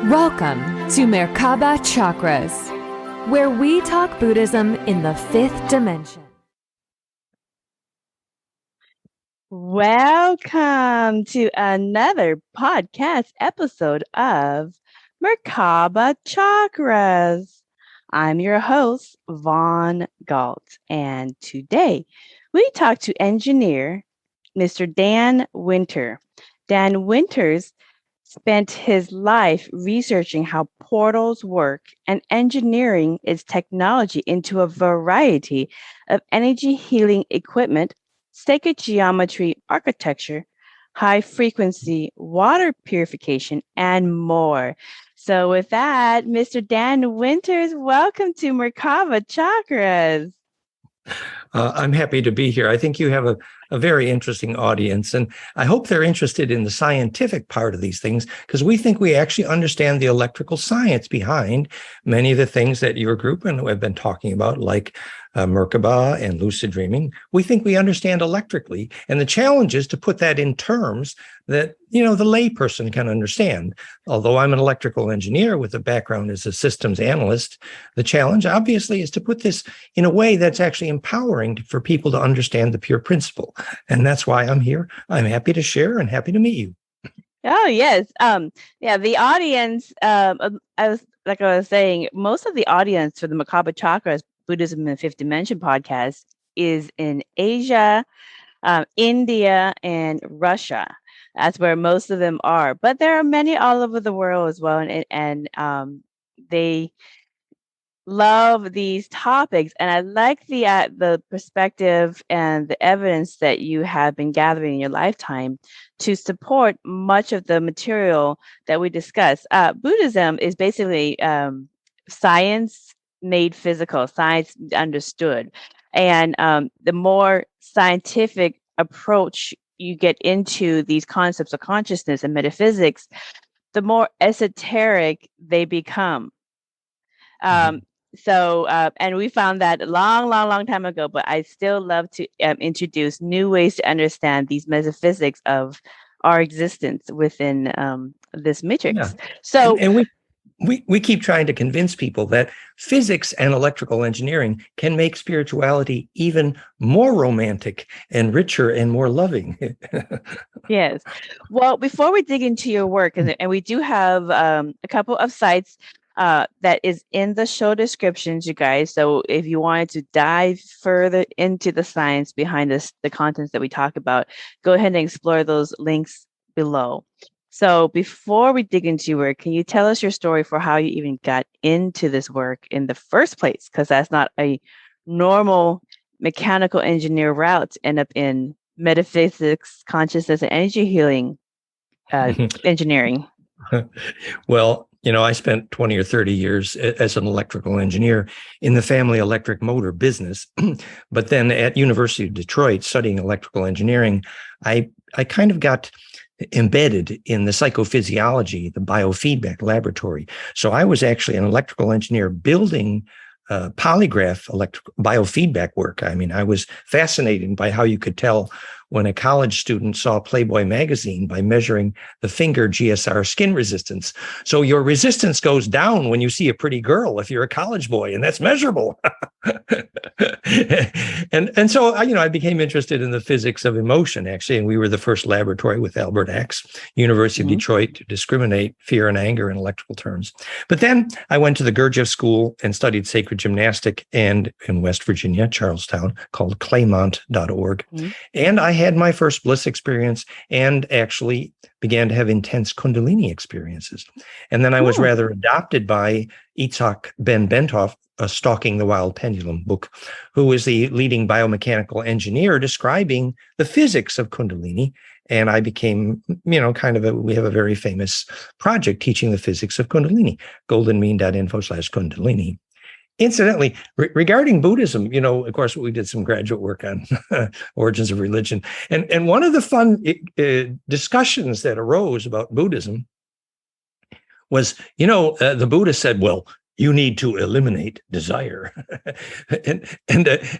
Welcome to Merkaba Chakras, where we talk Buddhism in the fifth dimension. Welcome to another podcast episode of Merkaba Chakras. I'm your host, Vaughn Galt, and today we talk to engineer Mr. Dan Winter. Dan Winters spent his life researching how portals work and engineering its technology into a variety of energy healing equipment, sacred geometry architecture, high frequency water purification, and more. So with that, Mr. Dan Winters, welcome to Merkaba Chakras. I'm happy to be here. I think you have a very interesting audience, and I hope they're interested in the scientific part of these things, because we think we actually understand the electrical science behind many of the things that your group and have been talking about, like Merkaba and lucid dreaming. We think we understand electrically, and the challenge is to put that in terms that, the layperson can understand. Although I'm an electrical engineer with a background as a systems analyst, the challenge obviously is to put this in a way that's actually empowering for people to understand the pure principle. And that's why I'm here. I'm happy to share and happy to meet you. Oh, yes. The audience, I was saying, most of the audience for the Merkaba Chakras Buddhism in the Fifth Dimension podcast is in Asia, India, and Russia. That's where most of them are. But there are many all over the world as well. And they love these topics, and I like the perspective and the evidence that you have been gathering in your lifetime to support much of the material that we discuss. Buddhism is basically science made physical, science understood, and the more scientific approach you get into these concepts of consciousness and metaphysics, the more esoteric they become. So, and we found that a long time ago, but I still love to introduce new ways to understand these metaphysics of our existence within this matrix. Yeah. So, and we keep trying to convince people that physics and electrical engineering can make spirituality even more romantic and richer and more loving. Yes. Well, before we dig into your work, and we do have a couple of sites that is in the show descriptions, you guys. So if you wanted to dive further into the science behind the contents that we talk about, go ahead and explore those links below. So before we dig into your work, can you tell us your story for how you even got into this work in the first place? Because that's not a normal mechanical engineer route to end up in metaphysics, consciousness, and energy healing engineering. Well, I spent 20 or 30 years as an electrical engineer in the family electric motor business. But then at University of Detroit, studying electrical engineering, I kind of got embedded in the psychophysiology, the biofeedback laboratory. So I was actually an electrical engineer building polygraph biofeedback work. I mean, I was fascinated by how you could tell when a college student saw Playboy magazine by measuring the finger GSR skin resistance. So your resistance goes down when you see a pretty girl if you're a college boy, and that's measurable. and so I became interested in the physics of emotion, actually, and we were the first laboratory with Albert X, University of Detroit, to discriminate fear and anger in electrical terms. But then I went to the Gurdjieff School and studied sacred gymnastic, and in West Virginia, Charlestown, called Claymont.org. And I had my first bliss experience and actually began to have intense Kundalini experiences. And then I was rather adopted by Itzhak Ben Bentov, a Stalking the Wild Pendulum book, who is the leading biomechanical engineer describing the physics of Kundalini. And I became, we have a very famous project teaching the physics of Kundalini, goldenmean.info/Kundalini. Incidentally, regarding Buddhism, of course, we did some graduate work on origins of religion. And one of the fun discussions that arose about Buddhism was, the Buddha said, well, you need to eliminate desire. and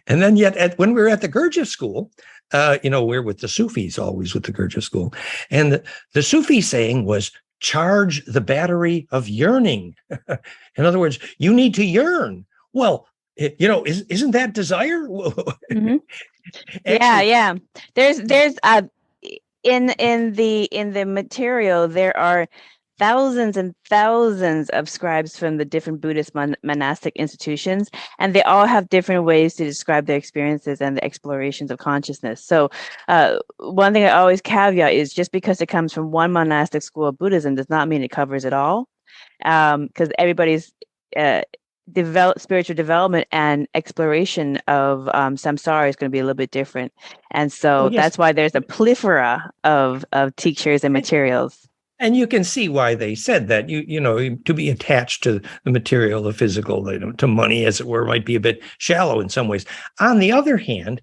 then yet when we were at the Gurdjieff school, we're with the Sufis, always with the Gurdjieff school. And the Sufi saying was, charge the battery of yearning. In other words, you need to yearn. Well, isn't that desire? Mm-hmm. Actually, Yeah. There's in the material, there are thousands and thousands of scribes from the different Buddhist monastic institutions, and they all have different ways to describe their experiences and the explorations of consciousness. So one thing I always caveat is just because it comes from one monastic school of Buddhism does not mean it covers it all, because everybody's spiritual development and exploration of samsara is going to be a little bit different. And so that's why there's a plethora of teachers and materials. And you can see why they said that. To be attached to the material, the physical, to money, as it were, might be a bit shallow in some ways. On the other hand,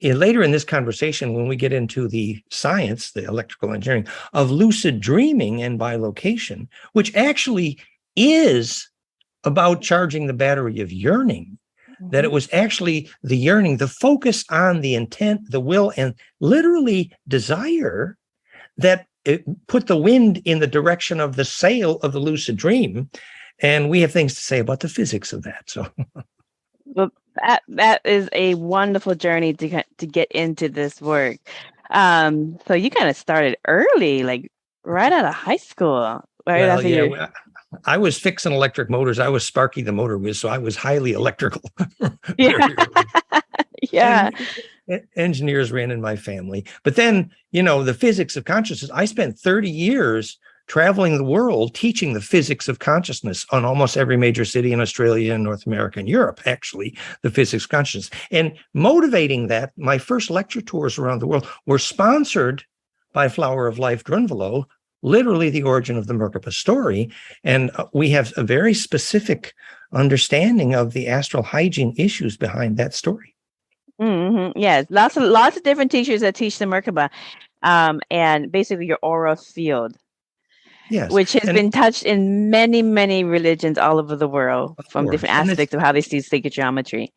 later in this conversation, when we get into the science, the electrical engineering of lucid dreaming and biolocation, which actually is about charging the battery of yearning, that it was actually the yearning, the focus on the intent, the will, and literally desire that it put the wind in the direction of the sail of the lucid dream. And we have things to say about the physics of that. So, well, that is a wonderful journey to get into this work. So you kind of started early, like right out of high school, right after you. I was fixing electric motors. I was Sparky the motor whiz, so I was highly electrical. Yeah. Engineers ran in my family. But then, the physics of consciousness, I spent 30 years traveling the world teaching the physics of consciousness on almost every major city in Australia and North America and Europe, actually, the physics of consciousness. And motivating that, my first lecture tours around the world were sponsored by Flower of Life Drunvalo, literally the origin of the Merkaba story. And we have a very specific understanding of the astral hygiene issues behind that story. Mm-hmm. Yes, lots of different teachers that teach the Merkaba, and basically your aura field, which has been touched in many, many religions all over the world from different aspects of how they see sacred geometry.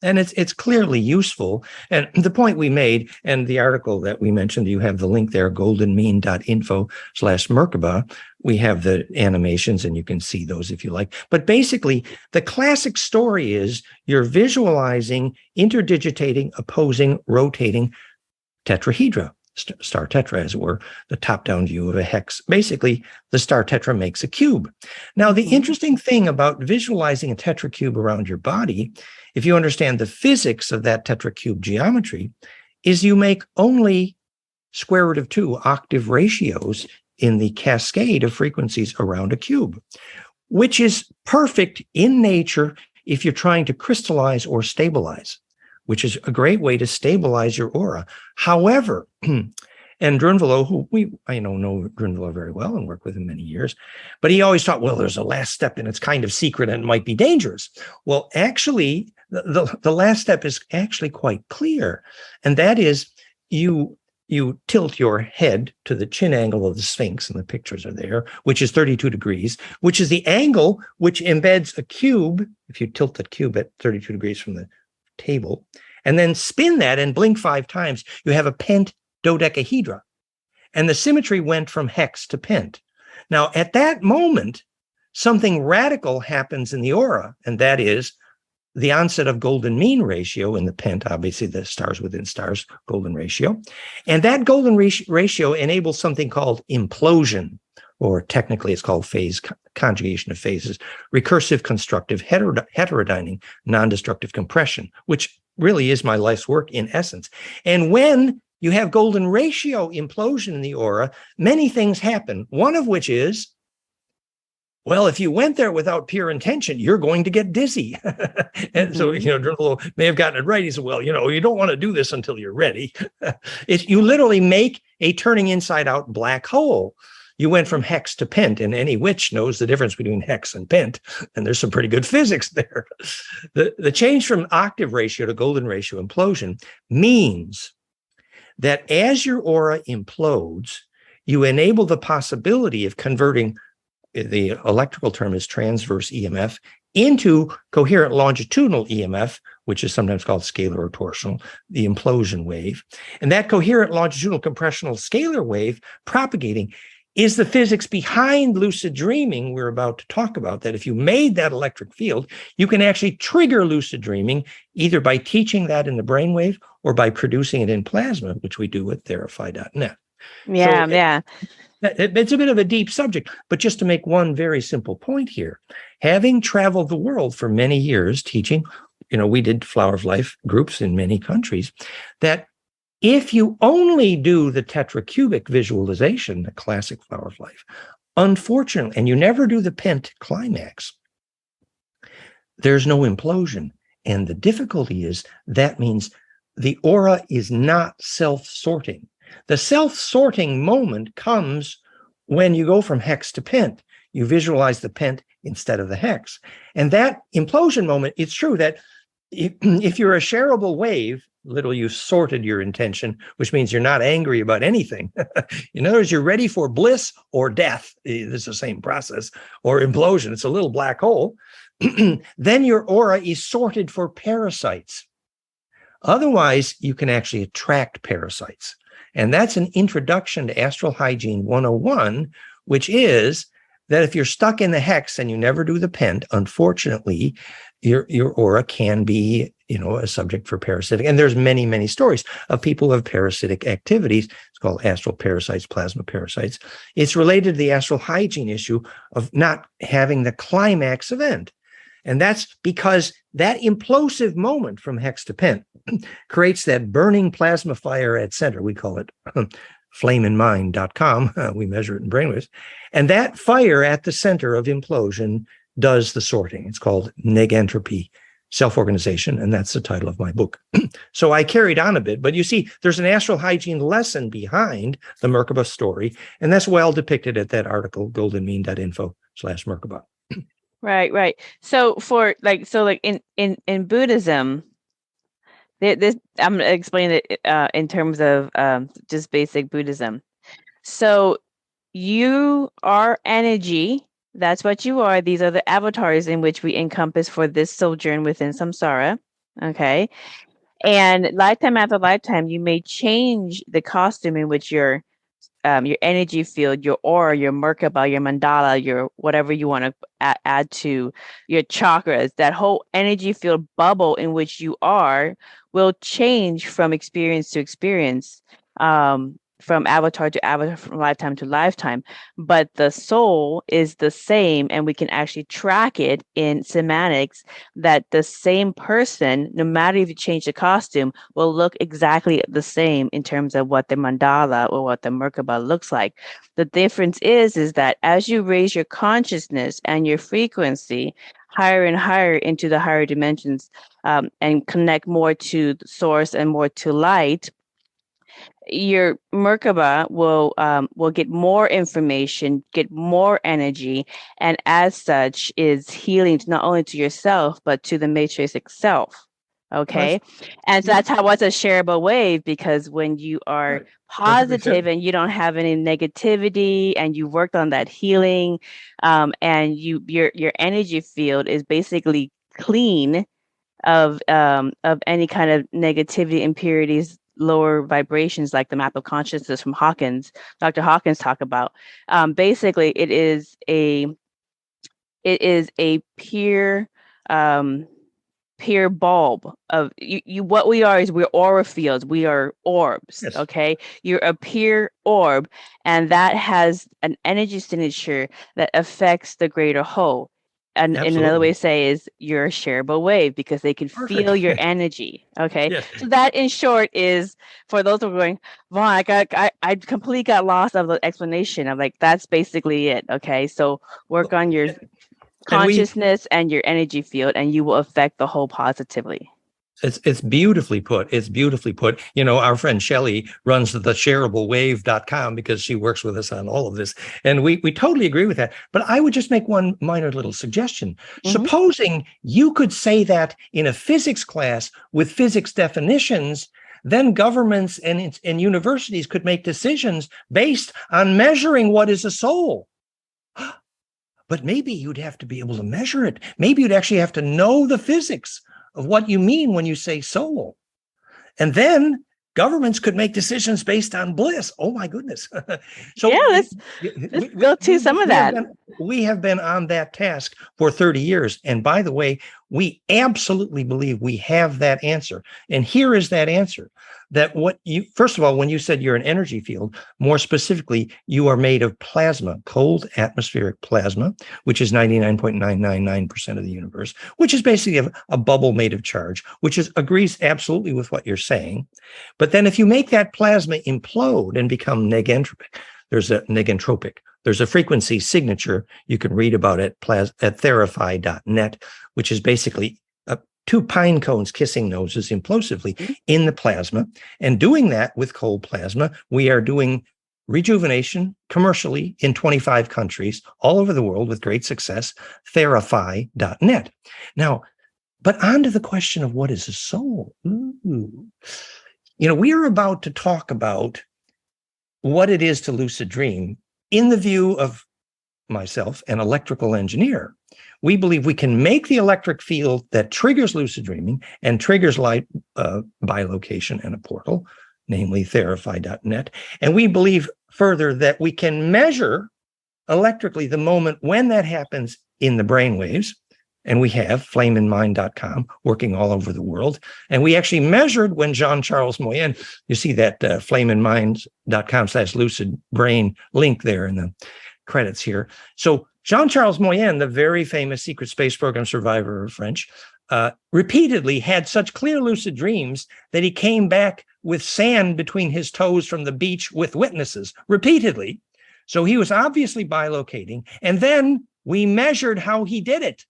And it's clearly useful. And the point we made, and the article that we mentioned, you have the link there, goldenmean.info/Merkaba. We have the animations, and you can see those if you like. But basically, the classic story is you're visualizing, interdigitating, opposing, rotating tetrahedra, star tetra, as it were, the top-down view of a hex. Basically, the star tetra makes a cube. Now, the interesting thing about visualizing a tetracube around your body, if you understand the physics of that tetracube geometry, is you make only square root of 2 octave ratios in the cascade of frequencies around a cube, which is perfect in nature if you're trying to crystallize or stabilize, which is a great way to stabilize your aura. However, and Drunvalo, I know Drunvalo very well and work with him many years, but he always thought, well, there's a last step and it's kind of secret and it might be dangerous. Well, actually, the last step is actually quite clear. And that is you tilt your head to the chin angle of the Sphinx, and the pictures are there, which is 32 degrees, which is the angle which embeds a cube. If you tilt the cube at 32 degrees from the table, and then spin that and blink 5 times, you have a pent dodecahedra. And the symmetry went from hex to pent. Now, at that moment, something radical happens in the aura, and that is the onset of golden mean ratio in the pent, obviously the stars within stars, golden ratio. And that golden ratio enables something called implosion, or technically it's called phase conjugation of phases, recursive constructive heterodyning, non-destructive compression, which really is my life's work in essence. And when you have golden ratio implosion in the aura, many things happen, one of which is, well, if you went there without pure intention, you're going to get dizzy. And so, Drunvalo may have gotten it right. He said, well, you don't want to do this until you're ready. You literally make a turning inside out black hole. You went from hex to pent, and any witch knows the difference between hex and pent, and there's some pretty good physics there. The change from octave ratio to golden ratio implosion means that as your aura implodes, you enable the possibility of converting, the electrical term is transverse EMF, into coherent longitudinal EMF, which is sometimes called scalar or torsional, the implosion wave. And that coherent longitudinal compressional scalar wave propagating is the physics behind lucid dreaming we're about to talk about, that if you made that electric field, you can actually trigger lucid dreaming either by teaching that in the brainwave or by producing it in plasma, which we do with therify.net. Yeah, yeah. It's a bit of a deep subject, but just to make one very simple point here, having traveled the world for many years teaching, we did Flower of Life groups in many countries, that if you only do the tetracubic visualization, the classic Flower of Life, unfortunately, and you never do the pent climax, there's no implosion. And the difficulty is that means the aura is not self-sorting. The self-sorting moment comes when you go from hex to pent. You visualize the pent instead of the hex. And that implosion moment, it's true that if you're a shareable wave, literally you sorted your intention, which means you're not angry about anything. In other words, you're ready for bliss or death. It's the same process, or implosion. It's a little black hole. Then your aura is sorted for parasites. Otherwise, you can actually attract parasites. And that's an introduction to Astral Hygiene 101, which is that if you're stuck in the hex and you never do the pent, unfortunately, your aura can be, a subject for parasitic. And there's many, many stories of people who have parasitic activities. It's called astral parasites, plasma parasites. It's related to the astral hygiene issue of not having the climax event. And that's because that implosive moment from hex to pent creates that burning plasma fire at center. We call it flameinmind.com. We measure it in brainwaves. And that fire at the center of implosion does the sorting. It's called negentropy, self-organization, and that's the title of my book. So I carried on a bit, but you see, there's an astral hygiene lesson behind the Merkaba story, and that's well depicted at that article, goldenmean.info/Merkaba. Right. So in Buddhism, this I'm going to explain it in terms of just basic Buddhism. So you are energy. That's what you are. These are the avatars in which we encompass for this sojourn within samsara. Okay. And lifetime after lifetime, you may change the costume in which your energy field, your aura, your Merkaba, your mandala, your whatever you want to add to your chakras, that whole energy field bubble in which you are will change from experience to experience, from avatar to avatar, from lifetime to lifetime. But the soul is the same, and we can actually track it in semantics that the same person, no matter if you change the costume, will look exactly the same in terms of what the mandala or what the Merkaba looks like. The difference is that as you raise your consciousness and your frequency higher and higher into the higher dimensions, and connect more to the source and more to light, your Merkaba will get more information, get more energy, and as such is healing not only to yourself but to the matrix itself. Okay, and so that's how what's a shareable wave, because when you are positive and you don't have any negativity and you worked on that healing, and your energy field is basically clean of any kind of negativity, impurities, lower vibrations, like the map of consciousness from Dr. Hawkins talk about. Basically, it is a pure bulb of you. What we are is we're aura fields. We are orbs. Yes. Okay, you're a pure orb, and that has an energy signature that affects the greater whole. And in another way to say is you're a shareable wave, because they can feel your energy. Okay. Yes. So that in short is, for those who are going, Vaughn, I completely got lost of the explanation. I'm like, that's basically it. Okay. So work on your consciousness and your energy field, and you will affect the whole positively. It's beautifully put. It's beautifully put. Our friend Shelley runs the shareablewave.com because she works with us on all of this. And we totally agree with that. But I would just make one minor little suggestion. Mm-hmm. Supposing you could say that in a physics class with physics definitions, then governments and universities could make decisions based on measuring what is a soul. But maybe you'd have to be able to measure it. Maybe you'd actually have to know the physics of what you mean when you say soul. And then governments could make decisions based on bliss. Oh my goodness. So yeah, let's go to some of that. We have been on that task for 30 years. And by the way, we absolutely believe we have that answer. And here is that answer. That first of all, when you said you're an energy field, more specifically, you are made of plasma, cold atmospheric plasma, which is 99.999% of the universe, which is basically a bubble made of charge, which agrees absolutely with what you're saying. But then if you make that plasma implode and become negentropic, there's a frequency signature you can read about at therify.net, which is basically two pine cones kissing noses implosively in the plasma. And doing that with cold plasma, we are doing rejuvenation commercially in 25 countries all over the world with great success, therify.net. Now, but on to the question of what is a soul? Ooh. We are about to talk about what it is to lucid dream in the view of myself, an electrical engineer. We believe we can make the electric field that triggers lucid dreaming and triggers light biolocation and a portal, namely therify.net. And we believe further that we can measure electrically the moment when that happens in the brainwaves. And we have flameinmind.com working all over the world. And we actually measured when Jean-Charles Moyen, you see that flameinmind.com/lucid brain link there in the credits here. So Jean-Charles Moyen, the very famous secret space program survivor of French, repeatedly had such clear lucid dreams that he came back with sand between his toes from the beach with witnesses repeatedly. So he was obviously bilocating. And then we measured how he did it.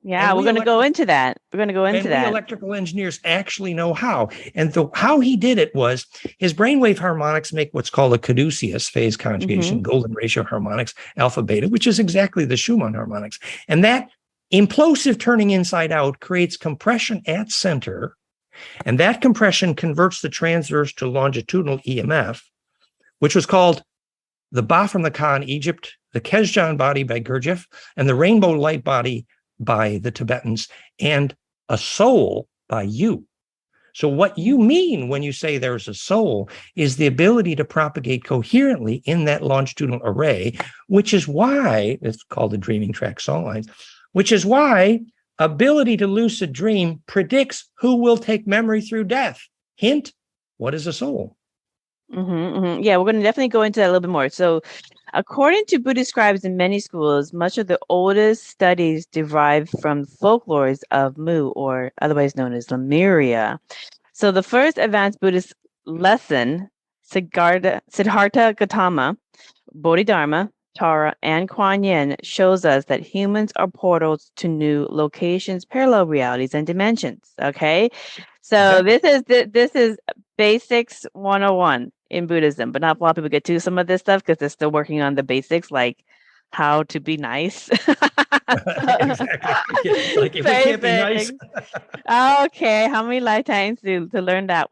Yeah, we're going to go into that. We're going to go into that. We electrical engineers actually know how. And how he did it was his brainwave harmonics make what's called a caduceus phase conjugation, golden ratio harmonics, alpha beta, which is exactly the Schumann harmonics. And that implosive turning inside out creates compression at center. And that compression converts the transverse to longitudinal EMF, which was called the Ba from the Ka in Egypt, the Kesjan body by Gurdjieff, and the rainbow light body by the Tibetans, and a soul by you. So what you mean when you say there's a soul is the ability to propagate coherently in that longitudinal array, which is why it's called the dreaming track song lines, which is why ability to lucid dream predicts who will take memory through death. Hint, what is a soul? Yeah, we're going to definitely go into that a little bit more. So according to Buddhist scribes in many schools, much of the oldest studies derive from folklores of Mu, or otherwise known as Lemuria. So the first advanced Buddhist lesson, Siddhartha Gautama, Bodhidharma, Tara, and Kuan Yin, shows us that humans are portals to new locations, parallel realities, and dimensions. Okay, so this is basics 101 in Buddhism, but not a lot of people get to some of this stuff because they're still working on the basics, like how to be nice. Exactly. Like if we can't be nice. Okay, how many lifetimes to learn that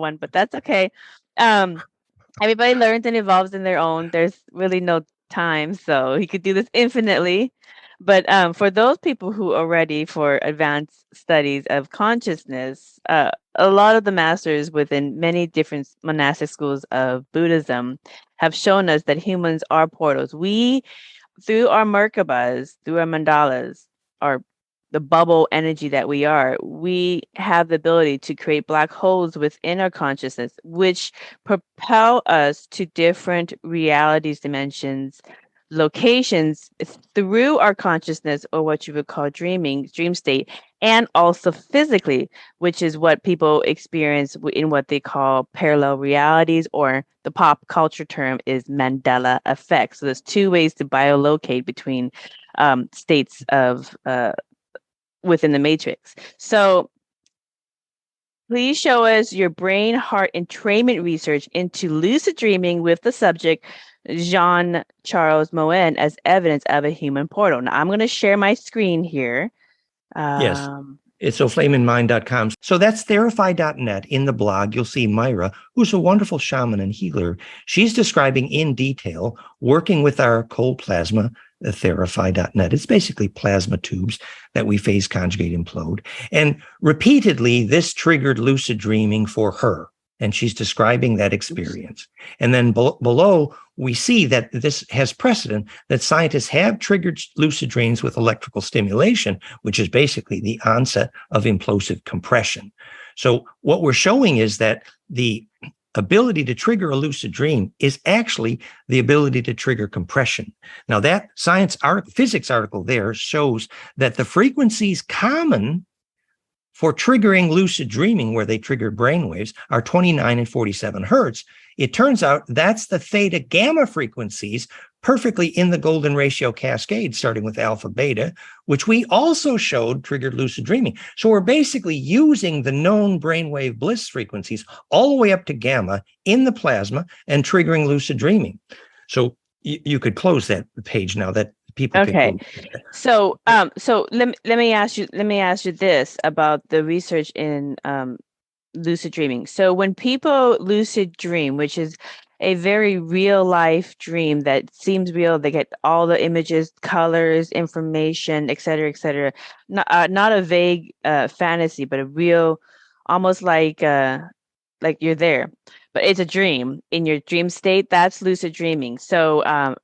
one? But that's okay. Everybody learns and evolves in their own. There's really no time, so he could do this infinitely. But for those people who are ready for advanced studies of consciousness, a lot of the masters within many different monastic schools of Buddhism have shown us that humans are portals. We, through our Merkabas, through our mandalas, our the bubble energy that we are, we have the ability to create black holes within our consciousness, which propel us to different realities, dimensions, locations through our consciousness, or what you would call dream state, and also physically, which is what people experience in what they call parallel realities, or the pop culture term is Mandela effect. So there's two ways to biolocate between states of within the matrix. So please show us your brain heart entrainment research into lucid dreaming with the subject Jean-Charles Moyen as evidence of a human portal. Now I'm going to share my screen here. Yes. It's so flameinmind.com. So that's therify.net. In the blog, you'll see Myra, who's a wonderful shaman and healer. She's describing in detail working with our cold plasma, therify.net. It's basically plasma tubes that we phase conjugate implode. And repeatedly, this triggered lucid dreaming for her. And she's describing that experience. And then below, we see that this has precedent, that scientists have triggered lucid dreams with electrical stimulation, which is basically the onset of implosive compression. So what we're showing is that the ability to trigger a lucid dream is actually the ability to trigger compression. Now, that physics article there shows that the frequencies common for triggering lucid dreaming, where they trigger brainwaves, are 29 and 47 hertz. It turns out that's the theta gamma frequencies perfectly in the golden ratio cascade, starting with alpha beta, which we also showed triggered lucid dreaming. So we're basically using the known brainwave bliss frequencies all the way up to gamma in the plasma and triggering lucid dreaming. So you could close that page now. That people Okay. can So let me ask you this about the research in lucid dreaming. So when people lucid dream, which is a very real life dream that seems real, they get all the images, colors, information, et cetera, not a vague fantasy, but a real, almost like you're there, but it's a dream in your dream state. That's lucid dreaming. So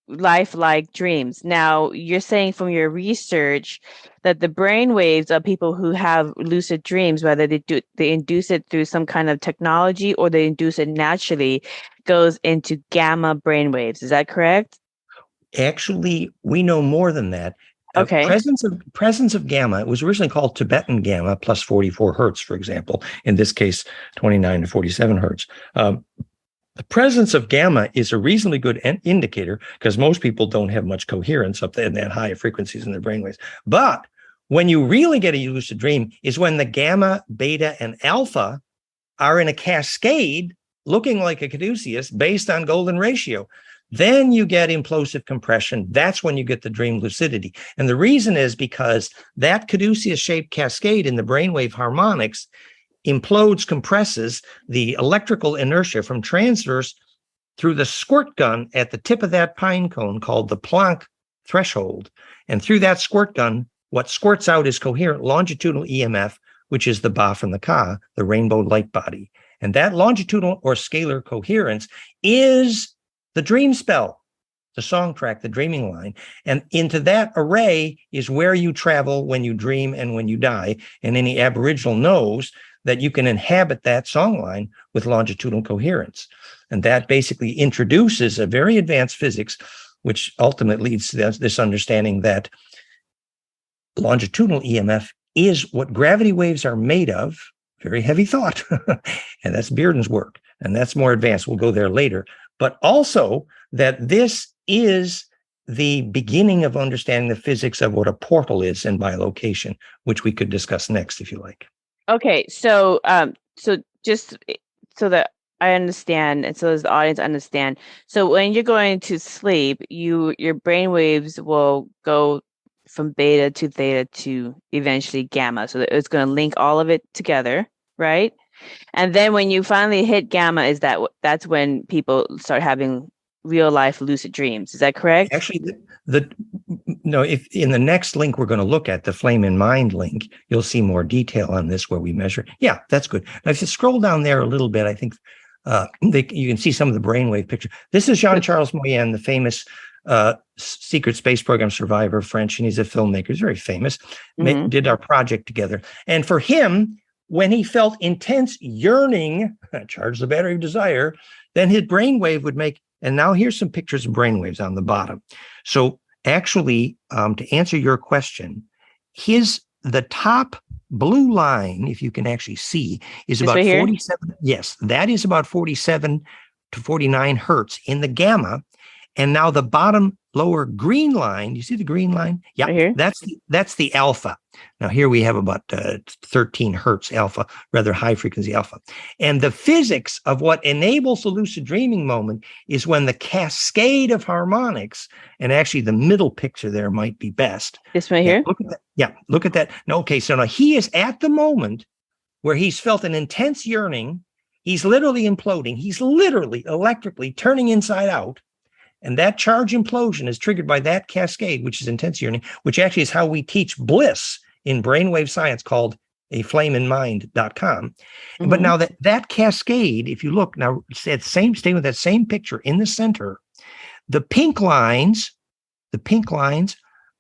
lifelike dreams. Now, you're saying from your research that the brain waves of people who have lucid dreams, whether they induce it through some kind of technology or they induce it naturally, goes into gamma brain waves. Is that correct? Actually, we know more than that. Okay. Presence of gamma, it was originally called Tibetan gamma plus 44 hertz, for example. In this case, 29 to 47 hertz. The presence of gamma is a reasonably good indicator because most people don't have much coherence up there in that high frequencies in their brainwaves. But when you really get a lucid dream is when the gamma, beta, and alpha are in a cascade looking like a caduceus based on golden ratio. Then you get implosive compression. That's when you get the dream lucidity. And the reason is because that caduceus-shaped cascade in the brainwave harmonics implodes, compresses the electrical inertia from transverse through the squirt gun at the tip of that pine cone called the Planck threshold. And through that squirt gun, what squirts out is coherent longitudinal EMF, which is the Ba from the Ka, the rainbow light body. And that longitudinal or scalar coherence is the dream spell, the song track, the dreaming line. And into that array is where you travel when you dream and when you die. And any Aboriginal knows that you can inhabit that song line with longitudinal coherence. And that basically introduces a very advanced physics, which ultimately leads to this understanding that longitudinal EMF is what gravity waves are made of. Very heavy thought. And that's Bearden's work. And that's more advanced. We'll go there later. But also that this is the beginning of understanding the physics of what a portal is in biolocation, which we could discuss next if you like. Okay, so just so that I understand, and so as the audience understand, so when you're going to sleep, your brain waves will go from beta to theta to eventually gamma. So it's going to link all of it together, right? And then when you finally hit gamma, that's when people start having real life lucid dreams. Is that correct? Actually, if in the next link we're going to look at, the Flame in Mind link, you'll see more detail on this where we measure. Yeah, that's good. Now, if you scroll down there a little bit, I think you can see some of the brainwave picture. This is Jean-Charles Moyen, the famous secret space program survivor, French, and he's a filmmaker. He's very famous. Mm-hmm. Did our project together. And for him, when he felt intense yearning, charge the battery of desire, then his brainwave would make. And now here's some pictures of brainwaves on the bottom. So actually, to answer your question, the top blue line, if you can actually see, is about 47. Yes, that is about 47 to 49 hertz in the gamma. And now the bottom lower green line, you see the green line? Yeah, right, that's the alpha. Now here we have about 13 hertz alpha, rather high frequency alpha. And the physics of what enables the lucid dreaming moment is when the cascade of harmonics, and actually the middle picture there might be best. This one here? Look at that. Yeah, look at that. No, okay, so now he is at the moment where he's felt an intense yearning. He's literally imploding. He's literally electrically turning inside out. And that charge implosion is triggered by that cascade, which is intense yearning, which actually is how we teach bliss in brainwave science, called a flameinmind.com. Mm-hmm. But now that cascade, if you look now, stay with that same picture in the center, the pink lines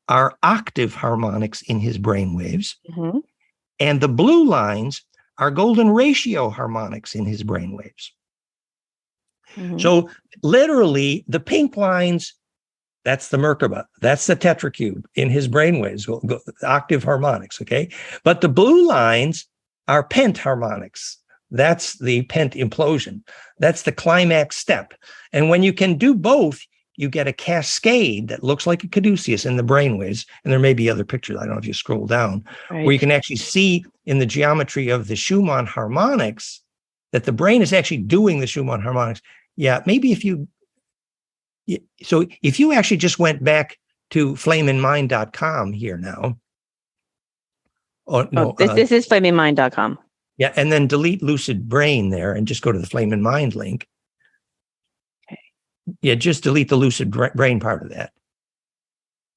are octave harmonics in his brainwaves. Mm-hmm. And the blue lines are golden ratio harmonics in his brainwaves. Mm-hmm. So literally the pink lines, that's the Merkaba, that's the tetracube in his brainwaves, octave harmonics, okay? But the blue lines are pent harmonics. That's the pent implosion. That's the climax step. And when you can do both, you get a cascade that looks like a caduceus in the brainwaves. And there may be other pictures, I don't know if you scroll down, Right. where you can actually see in the geometry of the Schumann harmonics that the brain is actually doing the Schumann harmonics. Yeah, maybe if you actually just went back to flameinmind.com here now. This is flameinmind.com. Yeah, and then delete Lucid Brain there and just go to the Flame in Mind link. Yeah, just delete the Lucid Brain part of that.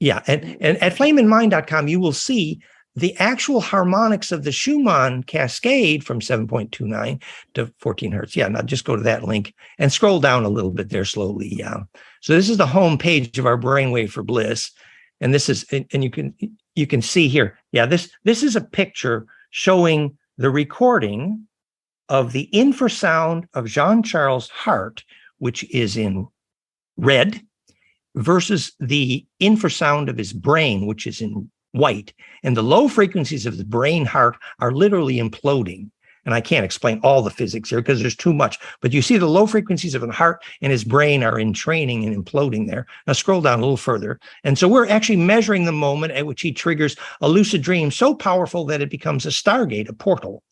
Yeah, and at flameinmind.com, you will see the actual harmonics of the Schumann cascade from 7.29 to 14 hertz. Yeah, now just go to that link and scroll down a little bit there slowly. Yeah. So this is the home page of our Brainwave for Bliss. And this is, and you can see here. Yeah, this is a picture showing the recording of the infrasound of Jean-Charles' heart, which is in red, versus the infrasound of his brain, which is in white. And the low frequencies of the brain heart are literally imploding. And I can't explain all the physics here because there's too much, but you see the low frequencies of the heart and his brain are entraining and imploding there. Now scroll down a little further. And so we're actually measuring the moment at which he triggers a lucid dream so powerful that it becomes a Stargate, a portal.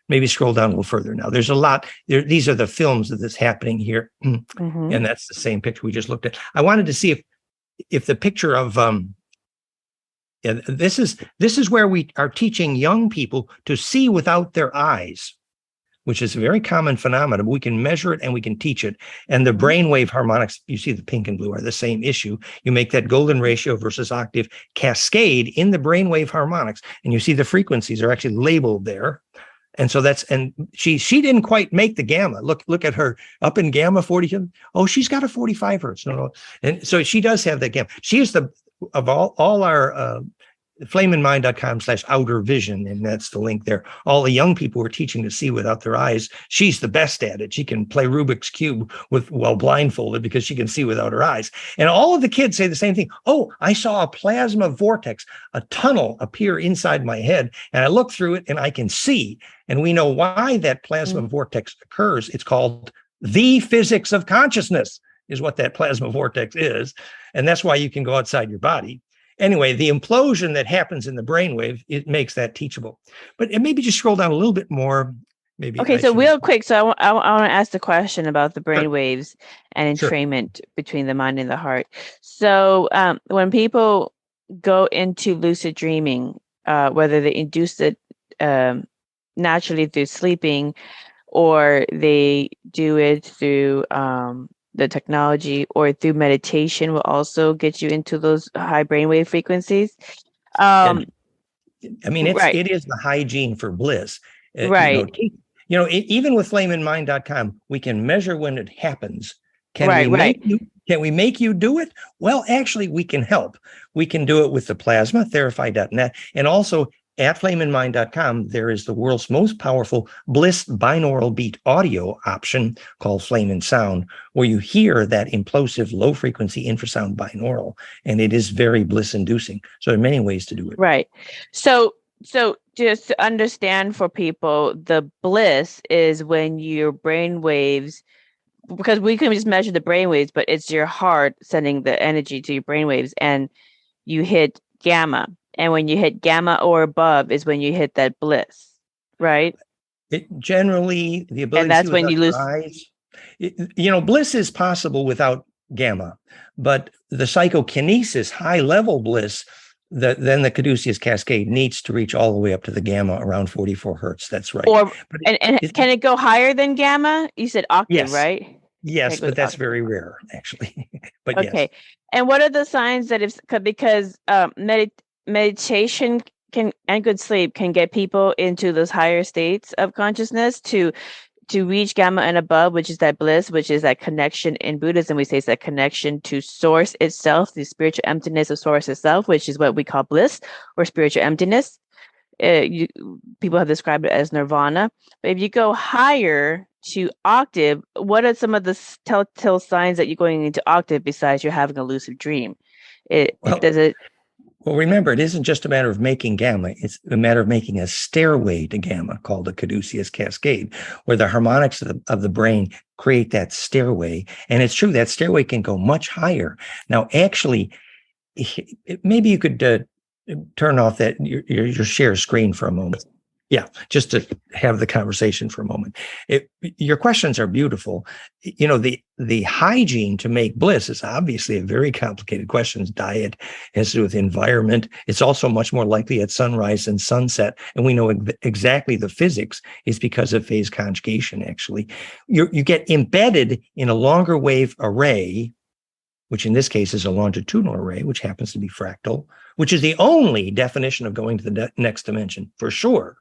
Maybe scroll down a little further now. There's a lot. These are the films of this happening here. Mm-hmm. And that's the same picture we just looked at. I wanted to see if the picture of this is where we are teaching young people to see without their eyes, which is a very common phenomenon. We can measure it and we can teach it. And the brainwave harmonics, you see the pink and blue are the same issue. You make that golden ratio versus octave cascade in the brainwave harmonics, and you see the frequencies are actually labeled there. And so she didn't quite make the gamma. Look at her up in gamma 40. Oh, she's got a 45 hertz. No. And so she does have that gamma. She is of all our flameinmind.com/outer vision. And that's the link there. All the young people we're teaching to see without their eyes. She's the best at it. She can play Rubik's Cube while blindfolded because she can see without her eyes. And all of the kids say the same thing. Oh, I saw a plasma vortex, a tunnel appear inside my head. And I look through it and I can see. And we know why that plasma vortex occurs. It's called the physics of consciousness is what that plasma vortex is. And that's why you can go outside your body. Anyway, the implosion that happens in the brainwave, it makes that teachable. But maybe just scroll down a little bit more. Maybe. Okay, so real quick. So I want to ask the question about the brainwaves and Sure. entrainment between the mind and the heart. So when people go into lucid dreaming, whether they induce it naturally through sleeping or they do it through the technology or through meditation will also get you into those high brainwave frequencies. I mean, right. It is the hygiene for bliss. Right. Even with flameinmind.com, we can measure when it happens. Can we make you do it? Well, actually, we can help. We can do it with the plasma, therify.net, and also at flameinmind.com, there is the world's most powerful bliss binaural beat audio option called Flame and Sound, where you hear that implosive low frequency infrasound binaural, and it is very bliss inducing. So there are many ways to do it. Right. So just to understand for people, the bliss is when your brain waves, because we can just measure the brain waves, but it's your heart sending the energy to your brain waves, and you hit gamma. And when you hit gamma or above is when you hit that bliss, right? Generally, the ability and that's to see when you lose. Eyes, bliss is possible without gamma, but the psychokinesis, high level bliss, then the caduceus cascade needs to reach all the way up to the gamma around 44 hertz. That's right. And can it go higher than gamma? You said octave, yes. right? Yes, but that's very rare, actually. But okay. Yes. And what are the signs that because meditation and good sleep can get people into those higher states of consciousness to reach gamma and above, which is that bliss, which is that connection. In Buddhism, we say it's that connection to source itself, the spiritual emptiness of source itself, which is what we call bliss or spiritual emptiness. People have described it as nirvana. But if you go higher to octave, what are some of the telltale signs that you're going into octave besides you're having a lucid dream? Well, remember, it isn't just a matter of making gamma. It's a matter of making a stairway to gamma called the caduceus cascade, where the harmonics of the brain create that stairway. And it's true, that stairway can go much higher. Now, actually, maybe you could turn off that your share screen for a moment. Yeah, just to have the conversation for a moment. Your questions are beautiful. You know, the hygiene to make bliss is obviously a very complicated question. Diet has to do with environment. It's also much more likely at sunrise and sunset. And we know exactly the physics is because of phase conjugation, actually. You get embedded in a longer wave array, which in this case is a longitudinal array, which happens to be fractal, which is the only definition of going to the next dimension, for sure.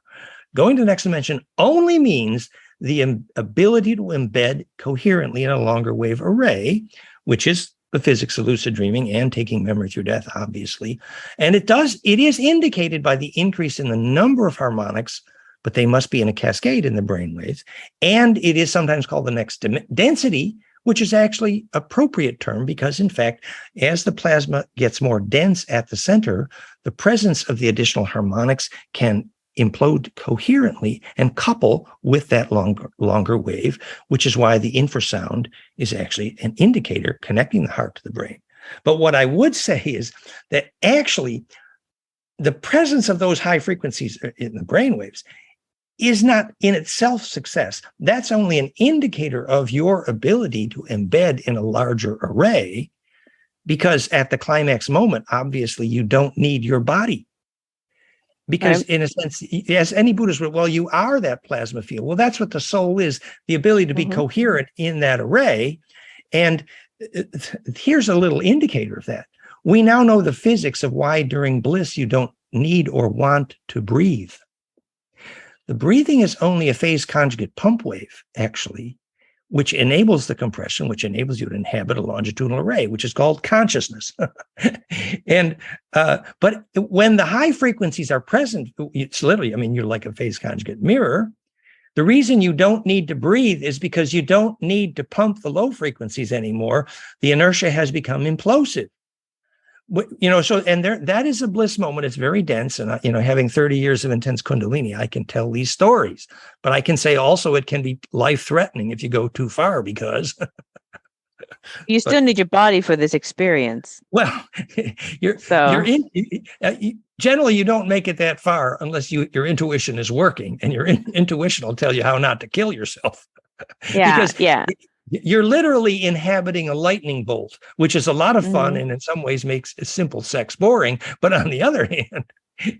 Going to the next dimension only means the ability to embed coherently in a longer wave array, which is the physics of lucid dreaming and taking memory through death, obviously. And it is indicated by the increase in the number of harmonics, but they must be in a cascade in the brainwaves. And it is sometimes called the next density, which is actually an appropriate term because, in fact, as the plasma gets more dense at the center, the presence of the additional harmonics can implode coherently and couple with that longer wave, which is why the infrasound is actually an indicator connecting the heart to the brain. But what I would say is that actually the presence of those high frequencies in the brainwaves is not in itself success. That's only an indicator of your ability to embed in a larger array, because at the climax moment, obviously, you don't need your body. Because in a sense, as any Buddhist would, well, you are that plasma field. Well, that's what the soul is, the ability to be coherent in that array. And here's a little indicator of that. We now know the physics of why during bliss you don't need or want to breathe. The breathing is only a phase conjugate pump wave, actually, which enables the compression, which enables you to inhabit a longitudinal array, which is called consciousness. And but when the high frequencies are present, it's literally, I mean, you're like a phase conjugate mirror. The reason you don't need to breathe is because you don't need to pump the low frequencies anymore. The inertia has become implosive. You know, so, and that is a bliss moment. It's very dense. And, you know, having 30 years of intense Kundalini, I can tell these stories, but I can say also it can be life-threatening if you go too far, because you still need your body for this experience. Well, generally you don't make it that far unless your intuition is working, and your intuition will tell you how not to kill yourself. You're literally inhabiting a lightning bolt, which is a lot of fun and in some ways makes simple sex boring. But on the other hand,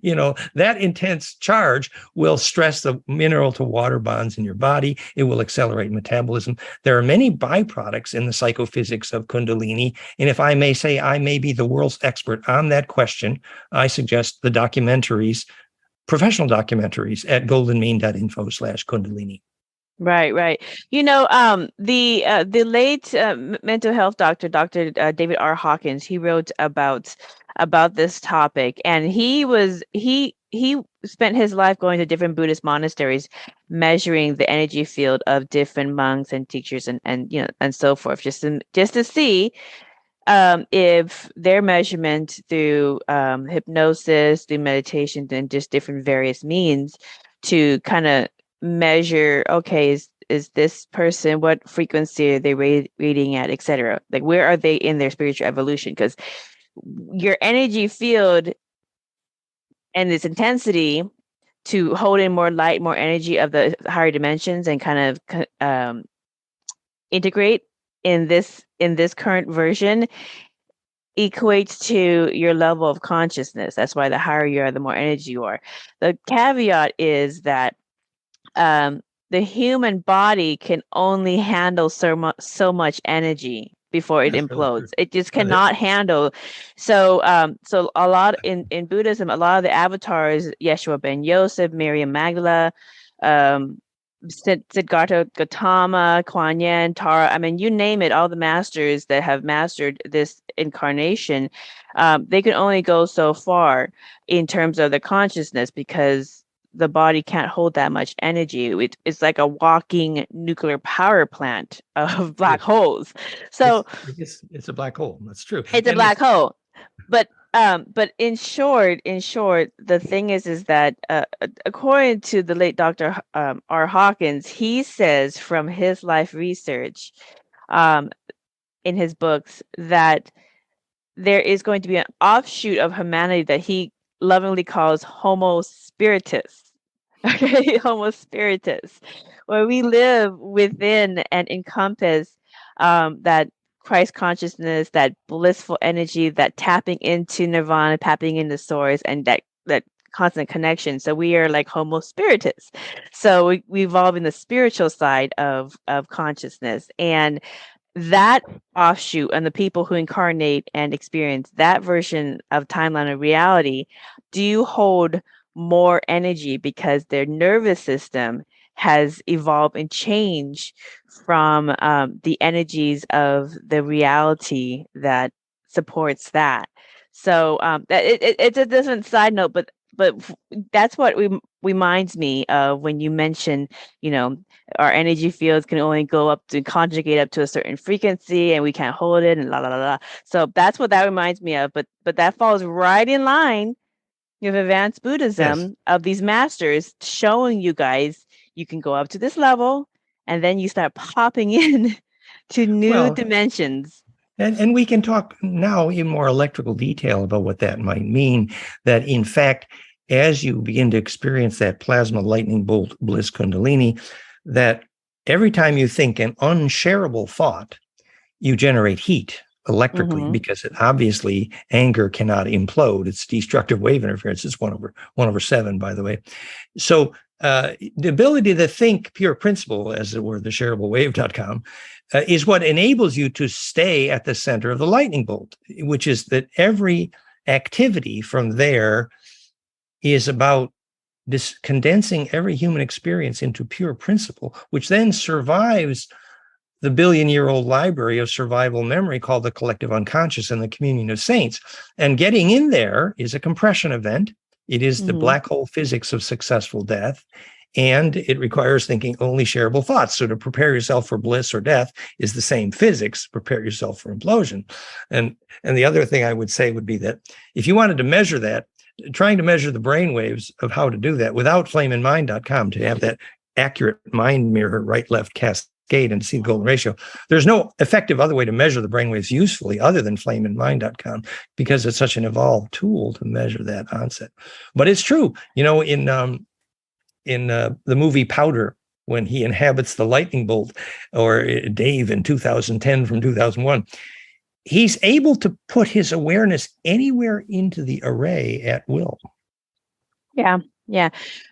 you know, that intense charge will stress the mineral to water bonds in your body. It will accelerate metabolism. There are many byproducts in the psychophysics of Kundalini. And if I may say, I may be the world's expert on that question, I suggest the documentaries, professional documentaries at goldenmean.info/Kundalini. Right. You know, the late mental health doctor, Dr. David R. Hawkins, he wrote about this topic, and he spent his life going to different Buddhist monasteries, measuring the energy field of different monks and teachers and you know, and so forth, just to see if their measurement through hypnosis, through meditation, and just different various means to kind of measure, okay, is this person, what frequency are they reading at, etc. Like, where are they in their spiritual evolution? Because your energy field and its intensity to hold in more light, more energy of the higher dimensions and kind of integrate in this current version equates to your level of consciousness. That's why the higher you are, the more energy you are. The caveat is that the human body can only handle so much energy. before it That's really implodes. true. It just cannot handle. So so a lot in Buddhism, a lot of the avatars, Yeshua ben Yosef, Miriam Magdala, Siddhartha Gautama, Kuan Yin, Tara, I mean, you name it, all the masters that have mastered this incarnation, they can only go so far in terms of the consciousness, because the body can't hold that much energy. It's like a walking nuclear power plant of black holes. So it's a black hole. That's true. it's a black hole. But in short, the thing is that according to the late Dr. R. Hawkins, he says from his life research, in his books, that there is going to be an offshoot of humanity that he lovingly calls Homo spiritus. Okay, Homo spiritus, where we live within and encompass that Christ consciousness, that blissful energy, that tapping into nirvana, tapping into source, and that constant connection. So we are like Homo spiritus. So we evolve in the spiritual side of consciousness, and that offshoot and the people who incarnate and experience that version of timeline of reality do hold more energy because their nervous system has evolved and changed from the energies of the reality that supports that. So that it's a different side note, but that's what reminds me of when you mention, you know, our energy fields can only go up to conjugate up to a certain frequency and we can't hold it and la la la la. So that's what that reminds me of. But that falls right in line with advanced Buddhism of these masters showing you guys you can go up to this level and then you start popping in to new dimensions. And we can talk now in more electrical detail about what that might mean, that in fact, as you begin to experience that plasma lightning bolt bliss kundalini, that every time you think an unshareable thought, you generate heat electrically, because it obviously anger cannot implode. It's destructive wave interference. It's 1/7, by the way. So the ability to think pure principle, as it were, the shareablewave.com, is what enables you to stay at the center of the lightning bolt, which is that every activity from there is about condensing every human experience into pure principle, which then survives the billion-year-old library of survival memory called the collective unconscious and the communion of saints. And getting in there is a compression event. It is the black hole physics of successful death. And it requires thinking only shareable thoughts. So to prepare yourself for bliss or death is the same physics, prepare yourself for implosion. And the other thing I would say would be that if you wanted to measure that, trying to measure the brain waves of how to do that without flameinmind.com, to have that accurate mind mirror, right-left cascade and see the golden ratio, there's no effective other way to measure the brainwaves usefully other than flameinmind.com, because it's such an evolved tool to measure that onset. But it's true, you know, in the movie Powder, when he inhabits the lightning bolt, or Dave in 2010 from 2001, he's able to put his awareness anywhere into the array at will. Yeah.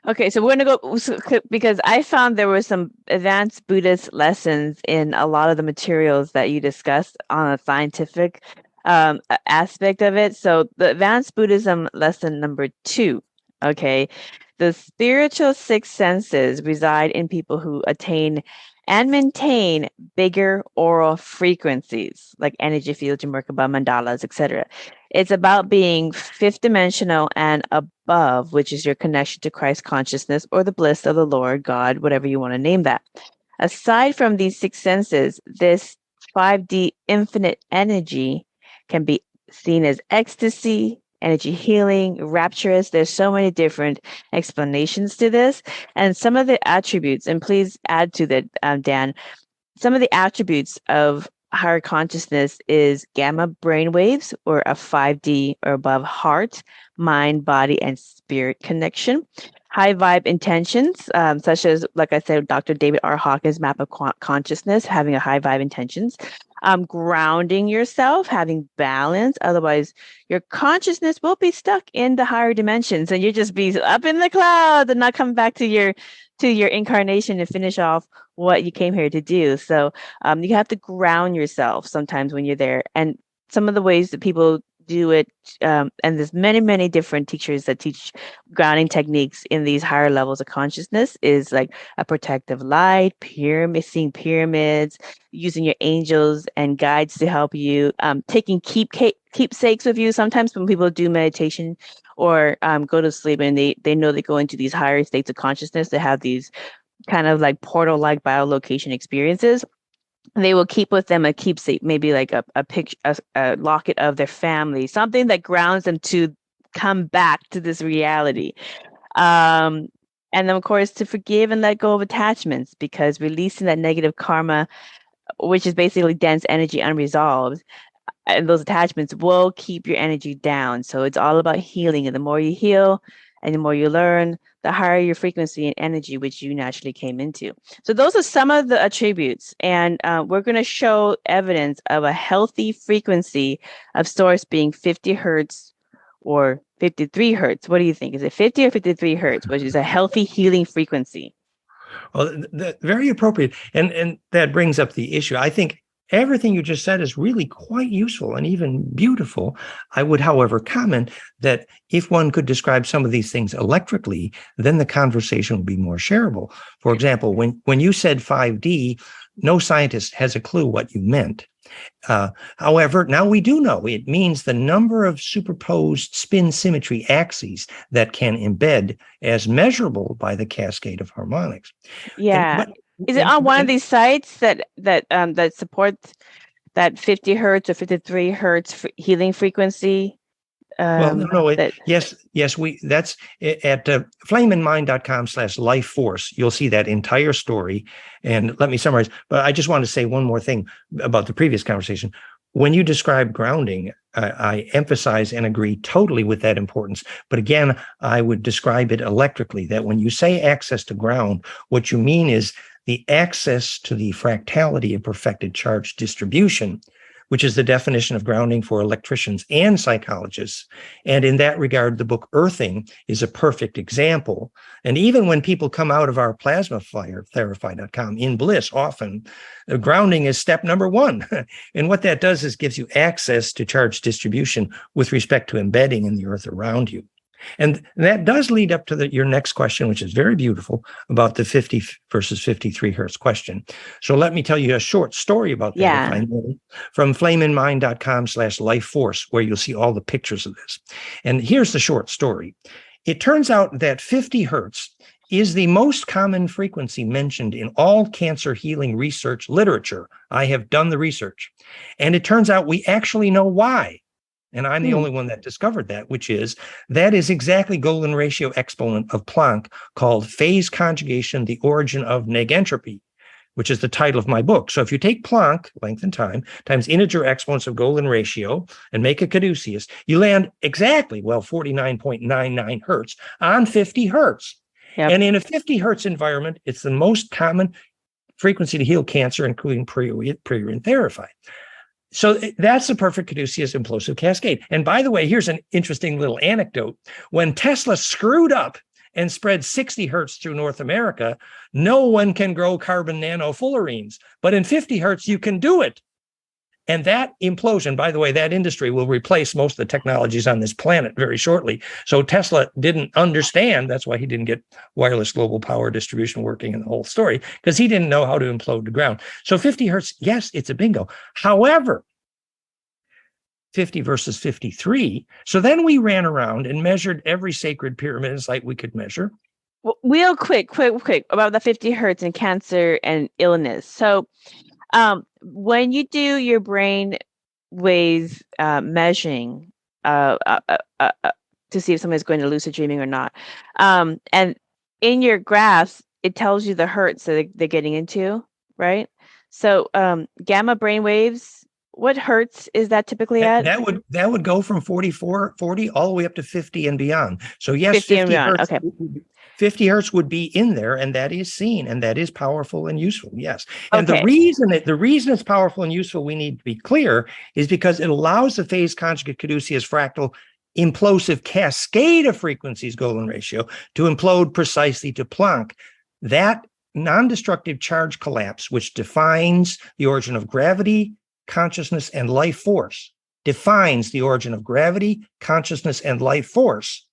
Okay, so we're going to go, because I found there were some advanced Buddhist lessons in a lot of the materials that you discussed on a scientific aspect of it. So the advanced Buddhism lesson number 2, okay, the spiritual six senses reside in people who attain and maintain bigger aural frequencies like energy fields, Merkaba, mandalas, etc. It's about being fifth dimensional and above, which is your connection to Christ consciousness or the bliss of the Lord, God, whatever you want to name that. Aside from these six senses, this 5D infinite energy can be seen as ecstasy, energy healing, rapturous. There's so many different explanations to this. And some of the attributes, and please add to that, Dan, some of the attributes of higher consciousness is gamma brainwaves, or a 5D or above heart, mind, body, and spirit connection. High vibe intentions, such as, like I said, Dr. David R. Hawkins' map of consciousness, having a high vibe intentions. Grounding yourself, having balance. Otherwise, your consciousness will be stuck in the higher dimensions, and you just be up in the clouds and not come back to your incarnation and finish off what you came here to do. So you have to ground yourself sometimes when you're there. And some of the ways that people do it, and there's many different teachers that teach grounding techniques in these higher levels of consciousness, is like a protective light, seeing pyramids, using your angels and guides to help you, taking keepsakes with you. Sometimes when people do meditation or go to sleep and they know they go into these higher states of consciousness, they have these kind of like portal-like biolocation experiences. They will keep with them a keepsake, maybe like a picture, a locket of their family, something that grounds them to come back to this reality. And then, of course, to forgive and let go of attachments, because releasing that negative karma, which is basically dense energy unresolved, and those attachments will keep your energy down. So it's all about healing. And the more you heal and the more you learn, the higher your frequency and energy, which you naturally came into. So those are some of the attributes. And we're going to show evidence of a healthy frequency of source being 50 hertz or 53 hertz. What do you think? Is it 50 or 53 hertz, which is a healthy healing frequency? Well, very appropriate. And that brings up the issue. I think everything you just said is really quite useful and even beautiful. I would, however, comment that if one could describe some of these things electrically, then the conversation would be more shareable. For example, when you said 5D, no scientist has a clue what you meant. However, now we do know it means the number of superposed spin symmetry axes that can embed as measurable by the cascade of harmonics. Yeah. Is it on one of these sites that supports that 50 hertz or 53 hertz healing frequency? Well, no. Yes. That's at flameinmind.com/life force. You'll see that entire story. And let me summarize. But I just want to say one more thing about the previous conversation. When you describe grounding, I emphasize and agree totally with that importance. But again, I would describe it electrically, that when you say access to ground, what you mean is the access to the fractality of perfected charge distribution, which is the definition of grounding for electricians and psychologists. And in that regard, the book Earthing is a perfect example. And even when people come out of our plasma fire, therify.com, in bliss, often, grounding is step number one. And what that does is gives you access to charge distribution with respect to embedding in the earth around you. And that does lead up to your next question, which is very beautiful, about the 50 versus 53 hertz question. So let me tell you a short story about that, if I may, from flameinmind.com/life force, where you'll see all the pictures of this. And here's the short story. It turns out that 50 hertz is the most common frequency mentioned in all cancer healing research literature. I have done the research. And it turns out we actually know why. And I'm the only one that discovered that, which is that is exactly golden ratio exponent of Planck, called phase conjugation, the origin of negentropy, which is the title of my book. So if you take Planck, length and time, times integer exponents of golden ratio and make a caduceus, you land exactly, 49.99 hertz on 50 hertz. Yep. And in a 50 hertz environment, it's the most common frequency to heal cancer, including pre-urinary therapy. So that's the perfect caduceus implosive cascade. And by the way, here's an interesting little anecdote. When Tesla screwed up and spread 60 hertz through North America, no one can grow carbon nanofullerenes. But in 50 hertz, you can do it. And that implosion, by the way, that industry will replace most of the technologies on this planet very shortly. So Tesla didn't understand. That's why he didn't get wireless global power distribution working in the whole story, because he didn't know how to implode the ground. So 50 hertz, yes, it's a bingo. However, 50 versus 53. So then we ran around and measured every sacred pyramid site we could measure. Well, real quick about the 50 hertz and cancer and illness. So when you do your brain waves measuring to see if somebody's going to lucid dreaming or not, and in your graphs, it tells you the hertz that they're getting into, right? So gamma brain waves, what hertz is that typically at? That would go from 40 all the way up to 50 and beyond. So yes, 50 hertz. Okay. 50 hertz would be in there, and that is seen, and that is powerful and useful. Yes. And the reason it's powerful and useful, we need to be clear, is because it allows the phase conjugate caduceus fractal implosive cascade of frequencies golden ratio to implode precisely to Planck. That non-destructive charge collapse, which defines the origin of gravity, consciousness, and life force, defines the origin of gravity, consciousness, and life force,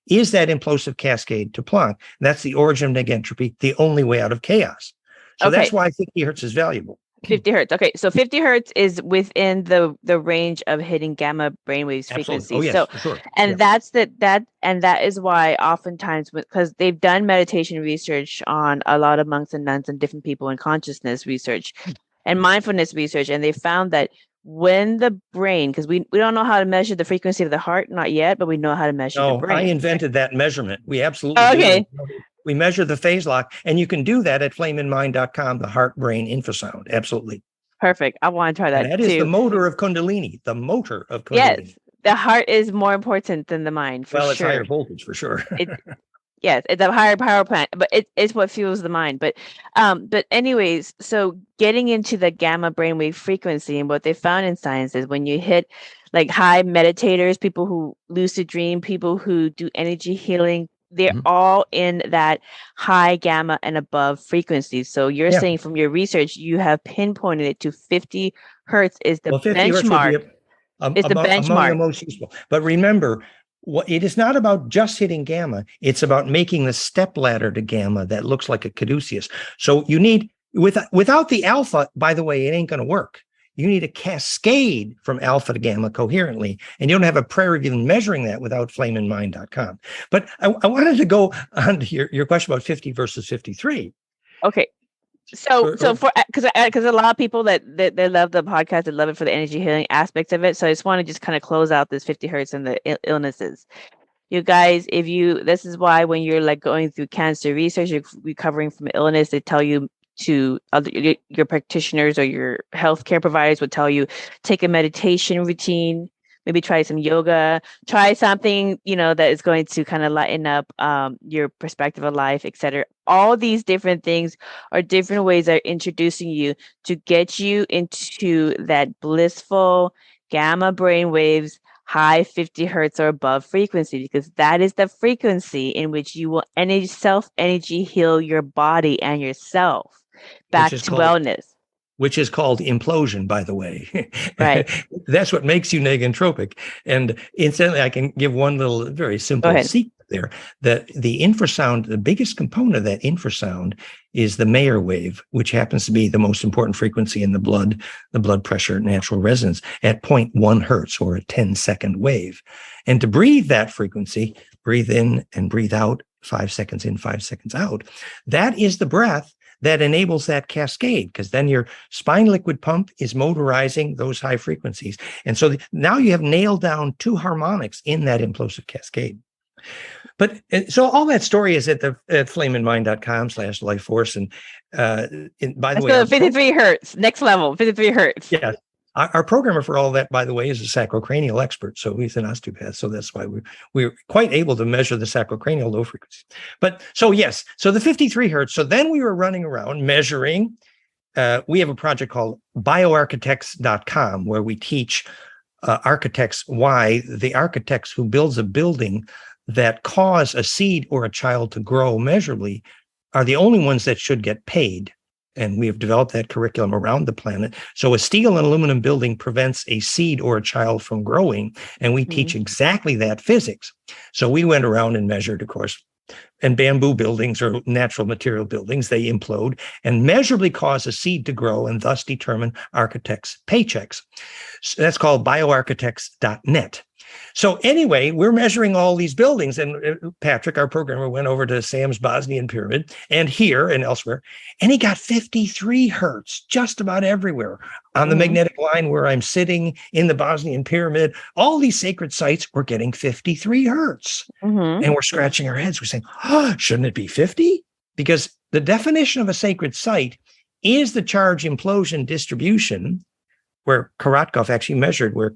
is that implosive cascade to Planck. That's the origin of negentropy, the only way out of chaos. So that's why 50 hertz is valuable. 50 hertz. Okay, so 50 hertz is within the range of hitting gamma brainwaves frequency. Oh, yes, so, for sure. And that is why oftentimes, because they've done meditation research on a lot of monks and nuns and different people in consciousness research and mindfulness research, and they found that when the brain, because we don't know how to measure the frequency of the heart, not yet, but we know how to measure the brain. I invented that measurement. We absolutely do. We measure the phase lock, and you can do that at flameinmind.com, the heart-brain infrasound. Absolutely. Perfect. I want to try that too. That is the motor of Kundalini, the motor of Kundalini. Yes, the heart is more important than the mind, for sure. It's higher voltage, for sure. Yes, it's a higher power plant, but it's what fuels the mind. But anyways, so getting into the gamma brainwave frequency, and what they found in science is when you hit like high meditators, people who lucid dream, people who do energy healing, they're all in that high gamma and above frequency. So you're saying from your research, you have pinpointed it to 50 hertz is the 50 benchmark. Hertz would be among the most useful. But remember, it is not about just hitting gamma. It's about making the step ladder to gamma that looks like a caduceus. So you need, without the alpha, by the way, it ain't going to work. You need a cascade from alpha to gamma coherently, and you don't have a prayer even measuring that without flameinmind.com. But I wanted to go on to your question about 50 versus 53. Okay. So for because a lot of people that they love the podcast, they love it for the energy healing aspects of it. So I just want to just kind of close out this 50 hertz and the illnesses. You guys, this is why when you're like going through cancer research, you're recovering from illness, they tell you to your practitioners or your healthcare providers would tell you, take a meditation routine, maybe try some yoga, try something, that is going to kind of lighten up your perspective of life, etc. All these different things are different ways that are introducing you to get you into that blissful gamma brain waves, high 50 hertz or above frequency, because that is the frequency in which you will self-energy heal your body and yourself back to wellness. Which is called implosion, by the way. Right. That's what makes you negentropic. And incidentally, I can give one little very simple secret there, that the infrasound, the biggest component of that infrasound is the Mayer wave, which happens to be the most important frequency in the blood pressure natural resonance at 0.1 hertz, or a 10-second wave. And to breathe that frequency, breathe in and breathe out, 5 seconds in, 5 seconds out, that is the breath that enables that cascade, because then your spine liquid pump is motorizing those high frequencies. And so now you have nailed down 2 harmonics in that implosive cascade. But so all that story is at flameinmind.com/lifeforce. And by the way, 53 hertz, next level, 53 hertz. Yeah. Our programmer for all that, by the way, is a sacrocranial expert. So he's an osteopath. So that's why we're quite able to measure the sacrocranial low frequency. But so yes, so the 53 hertz. So then we were running around measuring. We have a project called bioarchitects.com, where we teach architects why the architects who builds a building that cause a seed or a child to grow measurably are the only ones that should get paid. And we have developed that curriculum around the planet. So a steel and aluminum building prevents a seed or a child from growing. And we teach exactly that physics. So we went around and measured, of course, and bamboo buildings or natural material buildings, they implode and measurably cause a seed to grow and thus determine architects' paychecks. So that's called bioarchitects.net. So anyway, we're measuring all these buildings, and Patrick, our programmer, went over to Sam's Bosnian pyramid and here and elsewhere, and he got 53 hertz just about everywhere. On the magnetic line where I'm sitting in the Bosnian pyramid, all these sacred sites were getting 53 hertz. And we're scratching our heads. We're saying, shouldn't it be 50? Because the definition of a sacred site is the charge implosion distribution, where Korotkov actually measured where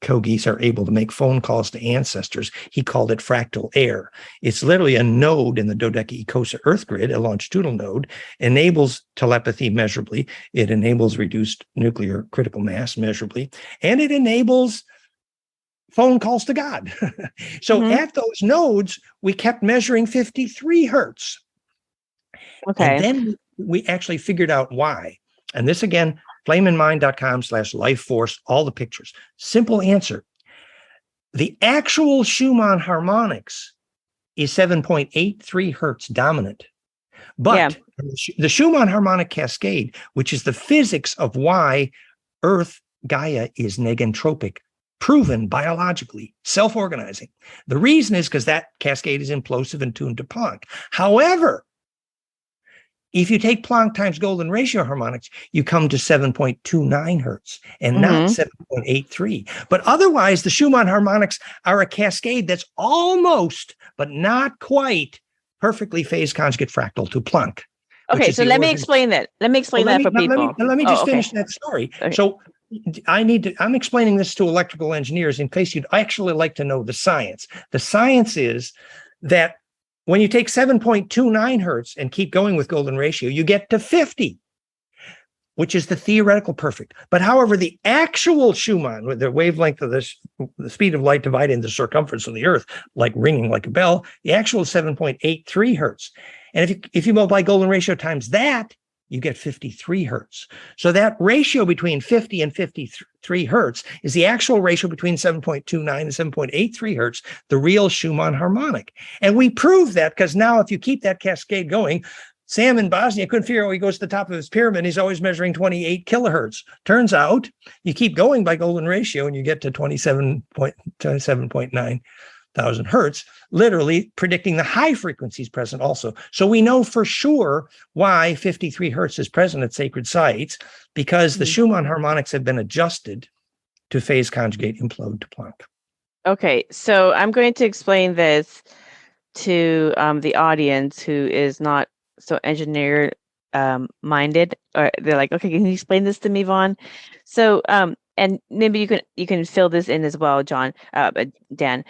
Kogis are able to make phone calls to ancestors. He called it fractal air. It's literally a node in the Dodecaecosa Earth grid, a longitudinal node, enables telepathy measurably. It enables reduced nuclear critical mass measurably, and it enables phone calls to God. So at those nodes, we kept measuring 53 hertz. And Okay. then we actually figured out why. And this again, flameinmind.com/lifeforce, all the pictures. Simple answer. The actual Schumann harmonics is 7.83 hertz dominant. Yeah. But the Schumann harmonic cascade, which is the physics of why Earth, Gaia, is negentropic, proven biologically, self-organizing. The reason is because that cascade is implosive and tuned to Planck. However, if you take Planck times golden ratio harmonics, you come to 7.29 hertz and not 7.83. But otherwise, the Schumann harmonics are a cascade that's almost, but not quite, perfectly phase conjugate fractal to Planck. Okay, so let me explain that. Let me explain that for people. Let me just finish that story. Okay. So I'm explaining this to electrical engineers in case you'd actually like to know the science. The science is that when you take 7.29 hertz and keep going with golden ratio, you get to 50, which is the theoretical perfect. But however, the actual Schumann, with the wavelength of the speed of light divided into the circumference of the Earth, like ringing like a bell, the actual 7.83 hertz. And if you multiply golden ratio times that, you get 53 hertz. So that ratio between 50 and 53 hertz is the actual ratio between 7.29 and 7.83 hertz, the real Schumann harmonic. And we prove that because now if you keep that cascade going, Sam in Bosnia couldn't figure out he goes to the top of his pyramid. He's always measuring 28 kilohertz. Turns out you keep going by golden ratio and you get to 27.9 thousand hertz, literally predicting the high frequencies present also. So we know for sure why 53 hertz is present at sacred sites, because the Schumann harmonics have been adjusted to phase conjugate implode to Planck. Okay, so I'm going to explain this to the audience who is not so engineer minded, or they're like, okay, can you explain this to me, Vaughn? So and maybe you can fill this in as well, John, Dan.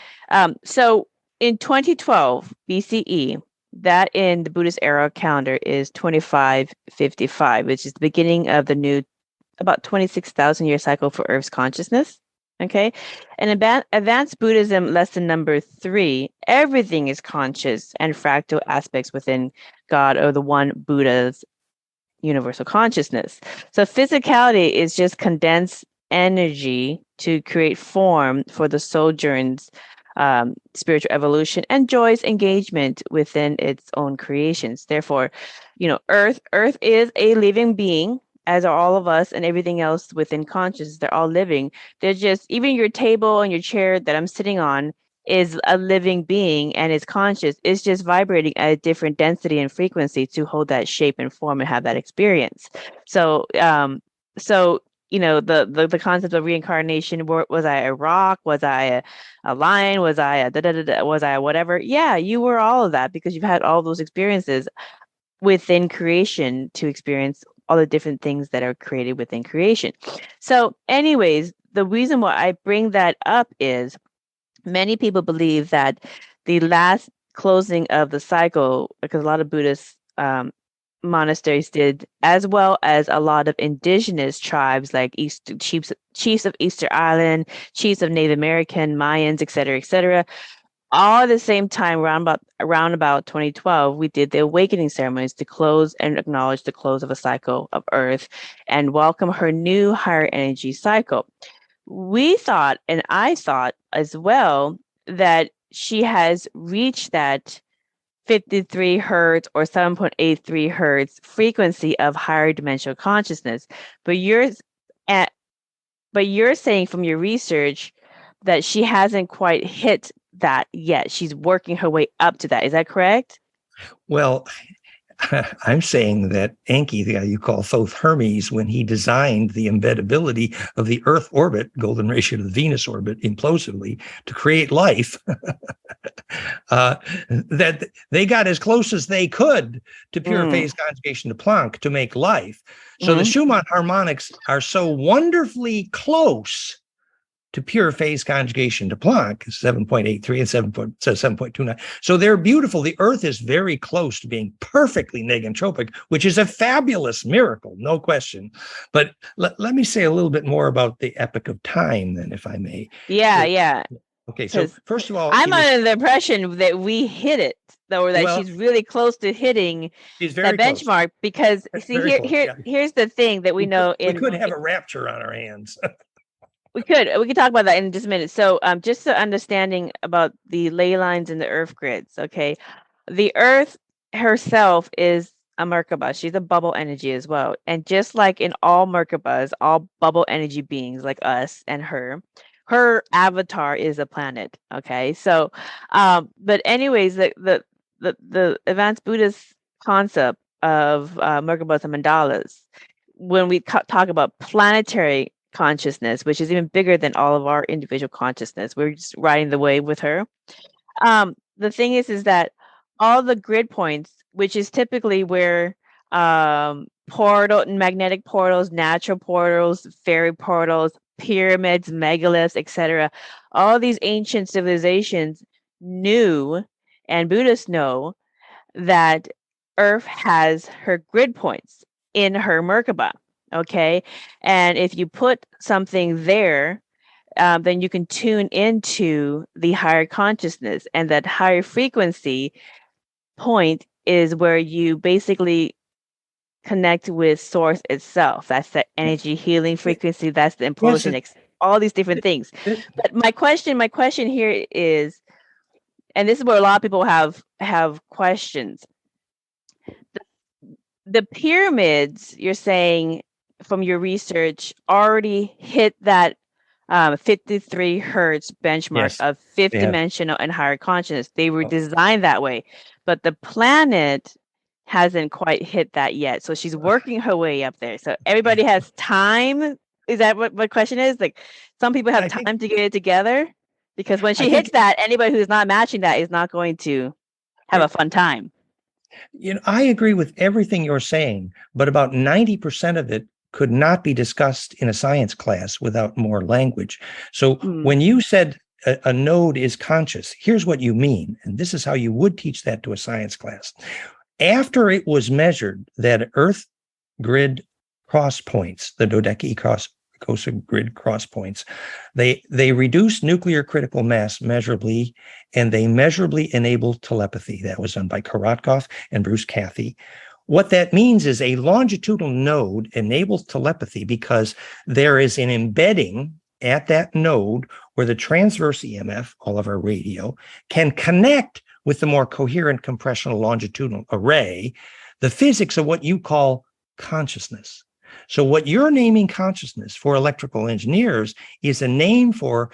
So in 2012 BCE, that in the Buddhist era calendar is 2555, which is the beginning of the new about 26,000 year cycle for Earth's consciousness. Okay. And advanced Buddhism lesson number 3, everything is conscious and fractal aspects within God, or the one Buddha's universal consciousness. So physicality is just condensed energy to create form for the sojourn's spiritual evolution and joy's engagement within its own creations. Therefore, Earth is a living being, as are all of us and everything else within consciousness. They're all living. They're just, even your table and your chair that I'm sitting on is a living being and is conscious. It's just vibrating at a different density and frequency to hold that shape and form and have that experience. So, the concept of reincarnation, was I a rock? Was I a lion? Was I was I whatever? Yeah, you were all of that because you've had all those experiences within creation to experience all the different things that are created within creation. So anyways, the reason why I bring that up is many people believe that the last closing of the cycle, because a lot of Buddhist monasteries did, as well as a lot of indigenous tribes like chiefs of Easter Island, chiefs of Native American, Mayans, et cetera, all at the same time, around about 2012, we did the awakening ceremonies to close and acknowledge the close of a cycle of Earth and welcome her new higher energy cycle. We thought, and I thought as well, that she has reached that 53 hertz or 7.83 hertz frequency of higher dimensional consciousness. But you're saying from your research that she hasn't quite hit that yet. She's working her way up to that. Is that correct? Well, I'm saying that Enki, the guy you call Thoth Hermes, when he designed the embeddability of the Earth orbit, golden ratio to the Venus orbit, implosively, to create life, that they got as close as they could to pure phase conjugation to Planck to make life. So the Schumann harmonics are so wonderfully close to pure phase conjugation to Planck, 7.83 and 7.29. So they're beautiful. The Earth is very close to being perfectly negentropic, which is a fabulous miracle, no question. But let me say a little bit more about the epoch of time, then, if I may. Yeah. Okay, so first of all, I'm under the impression that we hit it, though, or that Well, she's really close to hitting she's that very close. benchmark. Because see, Very close, yeah. here's the thing that we know we could have a rapture on our hands. we could talk about that in just a minute. So just so understanding about the ley lines and the earth grids. Okay, the earth herself is a Merkaba. She's a bubble energy as well. And just like in all Merkabas, all bubble energy beings like us and her avatar is a planet. Okay. So but anyways, the advanced Buddhist concept of Merkabas and mandalas, when we talk about planetary consciousness, which is even bigger than all of our individual consciousness, we're just riding the wave with her. The thing is that all the grid points, which is typically where magnetic portals, natural portals, fairy portals, pyramids, megaliths, etc., all these ancient civilizations knew, and Buddhists know, that Earth has her grid points in her Merkaba. Okay, and if you put something there, then you can tune into the higher consciousness, and that higher frequency point is where you basically connect with source itself. That's the energy healing frequency. That's the implosion, all these different things. But my question here is, and this is where a lot of people have questions. The pyramids, you're saying from your research, already hit that 53 hertz benchmark of fifth dimensional and higher consciousness. They were designed that way, but the planet hasn't quite hit that yet. So she's working her way up there. So everybody has time. Is that what my question is? Like, some people have time to get it together, because when she hits that, anybody who's not matching that is not going to have a fun time. You know, I agree with everything you're saying, but about 90% of it could not be discussed in a science class without more language. So when you said a node is conscious, here's what you mean. And this is how you would teach that to a science class. After it was measured that Earth grid cross points, the dodecagon grid cross points, they reduced nuclear critical mass measurably, and they measurably enabled telepathy. That was done by Korotkov and Bruce Cathy. What that means is a longitudinal node enables telepathy because there is an embedding at that node where the transverse EMF, all of our radio, can connect with the more coherent compressional longitudinal array, the physics of what you call consciousness. So what you're naming consciousness for electrical engineers is a name for,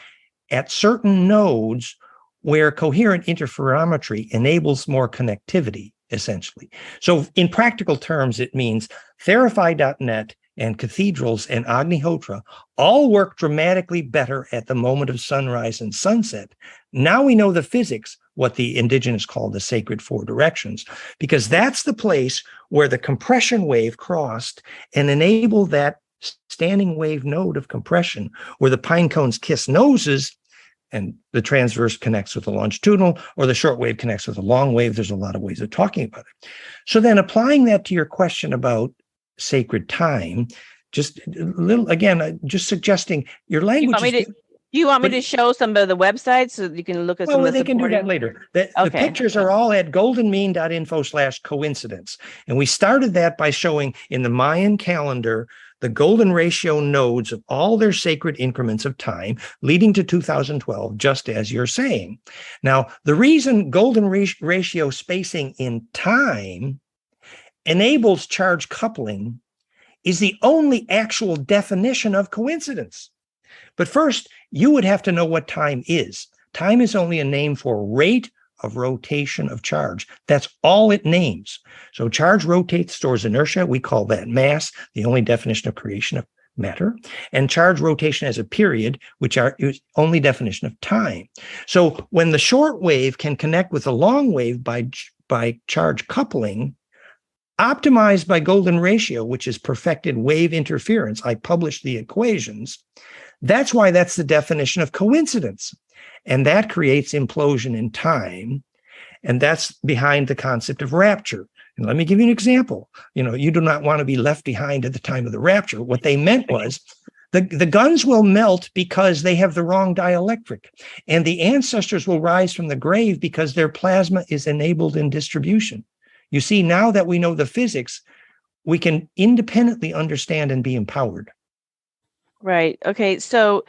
at certain nodes where coherent interferometry enables more connectivity, essentially. So in practical terms, it means Therify.net and cathedrals and Agnihotra all work dramatically better at the moment of sunrise and sunset. Now we know the physics, what the indigenous call the sacred four directions, because that's the place where the compression wave crossed and enabled that standing wave node of compression, where the pine cones kiss noses and the transverse connects with the longitudinal, or the short wave connects with the long wave. There's a lot of ways of talking about it. So then applying that to your question about sacred time, just a little, again, just suggesting your language. Do you want me to show some of the websites so you can look at some of the they can do that later. The pictures are all at goldenmean.info/coincidence. And we started that by showing in the Mayan calendar the golden ratio nodes of all their sacred increments of time leading to 2012, just as you're saying. Now, the reason golden ratio spacing in time enables charge coupling is the only actual definition of coincidence. But first, you would have to know what time is. Time is only a name for rate of rotation of charge. That's all it names. So charge rotates, stores inertia. We call that mass, the only definition of creation of matter. And charge rotation as a period, which is only definition of time. So when the short wave can connect with the long wave by charge coupling, optimized by golden ratio, which is perfected wave interference, I published the equations. That's why that's the definition of coincidence. And that creates implosion in time. And that's behind the concept of rapture. And let me give you an example. You do not want to be left behind at the time of the rapture. What they meant was The guns will melt because they have the wrong dielectric, and the ancestors will rise from the grave because their plasma is enabled in distribution. You see, now that we know the physics, we can independently understand and be empowered. Right. Okay. So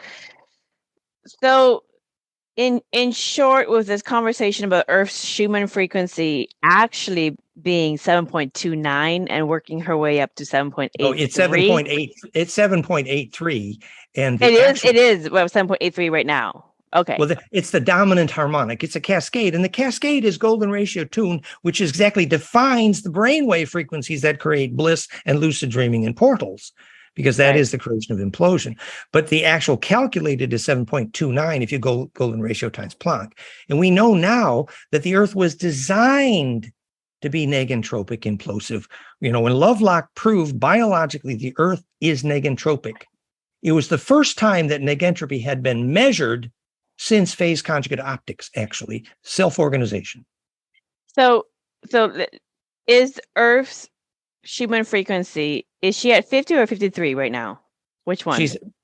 in short, with this conversation about Earth's Schumann frequency actually being 7.29 and working her way up to 7.83. Oh, it's 7.8. It's 7.83, and it is. Well, 7.83 right now. Okay. Well, it's the dominant harmonic. It's a cascade, and the cascade is golden ratio tuned, which exactly defines the brainwave frequencies that create bliss and lucid dreaming and portals, because that is the creation of implosion. But the actual calculated is 7.29 if you go golden ratio times Planck. And we know now that the Earth was designed to be negentropic implosive. When Lovelock proved biologically the Earth is negentropic, it was the first time that negentropy had been measured since phase conjugate optics, actually, self-organization. So is Earth's Schumann frequency, is she at 50 or 53 right now? Which one?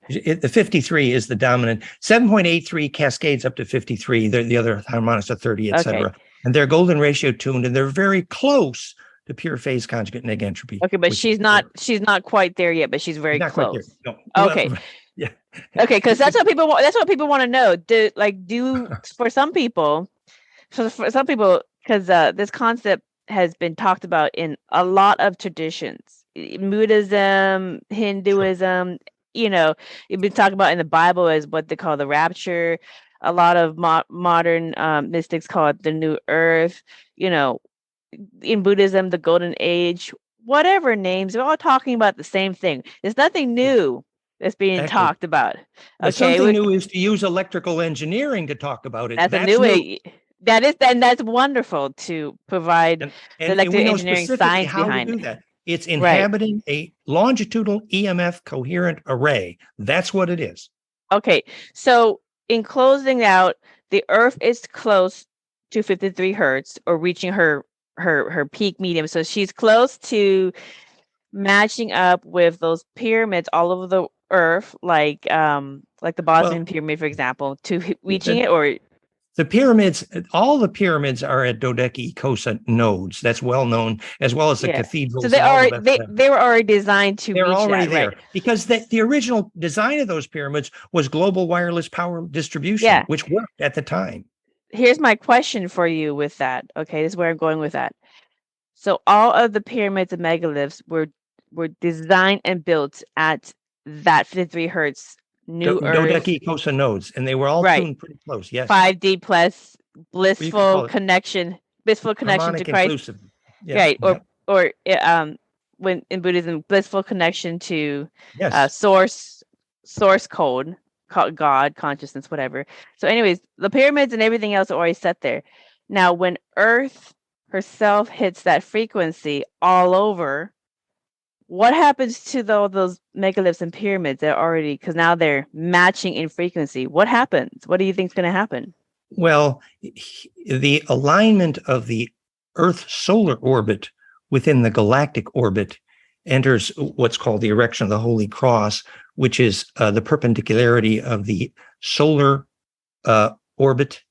The 53 is the dominant. 7.83 cascades up to 53. The other harmonics are 30, etc. Okay. And they're golden ratio tuned, and they're very close to pure phase conjugate negentropy. Okay, but she's not quite there yet, but she's very close. No. Okay. Yeah. Okay, because that's what people want. That's what people want to know. For some people, because this concept has been talked about in a lot of traditions, Buddhism, Hinduism. You've been talking about in the Bible as what they call the rapture. A lot of modern mystics call it the new earth. In Buddhism, the golden age. Whatever names, they're all talking about the same thing. There's nothing new that's being talked about. Okay, something new is to use electrical engineering to talk about it. That's a new way. That's wonderful to provide and the electrical engineering science how behind to do that. It's inhabiting a longitudinal EMF coherent array. That's what it is. Okay, so in closing out, the Earth is close to 53 hertz or reaching her peak medium. So she's close to matching up with those pyramids all over the Earth, like the Bosnian pyramid, for example, to reaching it, or the pyramids. All the pyramids are at dodecacosa nodes. That's well known, as well as the cathedrals. So they were already designed to. They're reach already that, there, right? Because the original design of those pyramids was global wireless power distribution, which worked at the time. Here's my question for you with that. Okay, this is where I'm going with that. So all of the pyramids and megaliths were designed and built at that 53 hertz new Earth. Dodecacosa nodes, and they were all tuned pretty close. Yes. 5D plus blissful connection to Christ. Inclusive. Yes. Right. Or when in Buddhism, blissful connection to source code, God, consciousness, whatever. So anyways, the pyramids and everything else are already set there. Now, when Earth herself hits that frequency all over, what happens to those megaliths and pyramids that are already, because now they're matching in frequency? What happens? What do you think is going to happen? Well, the alignment of the Earth solar orbit within the galactic orbit enters what's called the erection of the Holy Cross, which is the perpendicularity of the solar orbit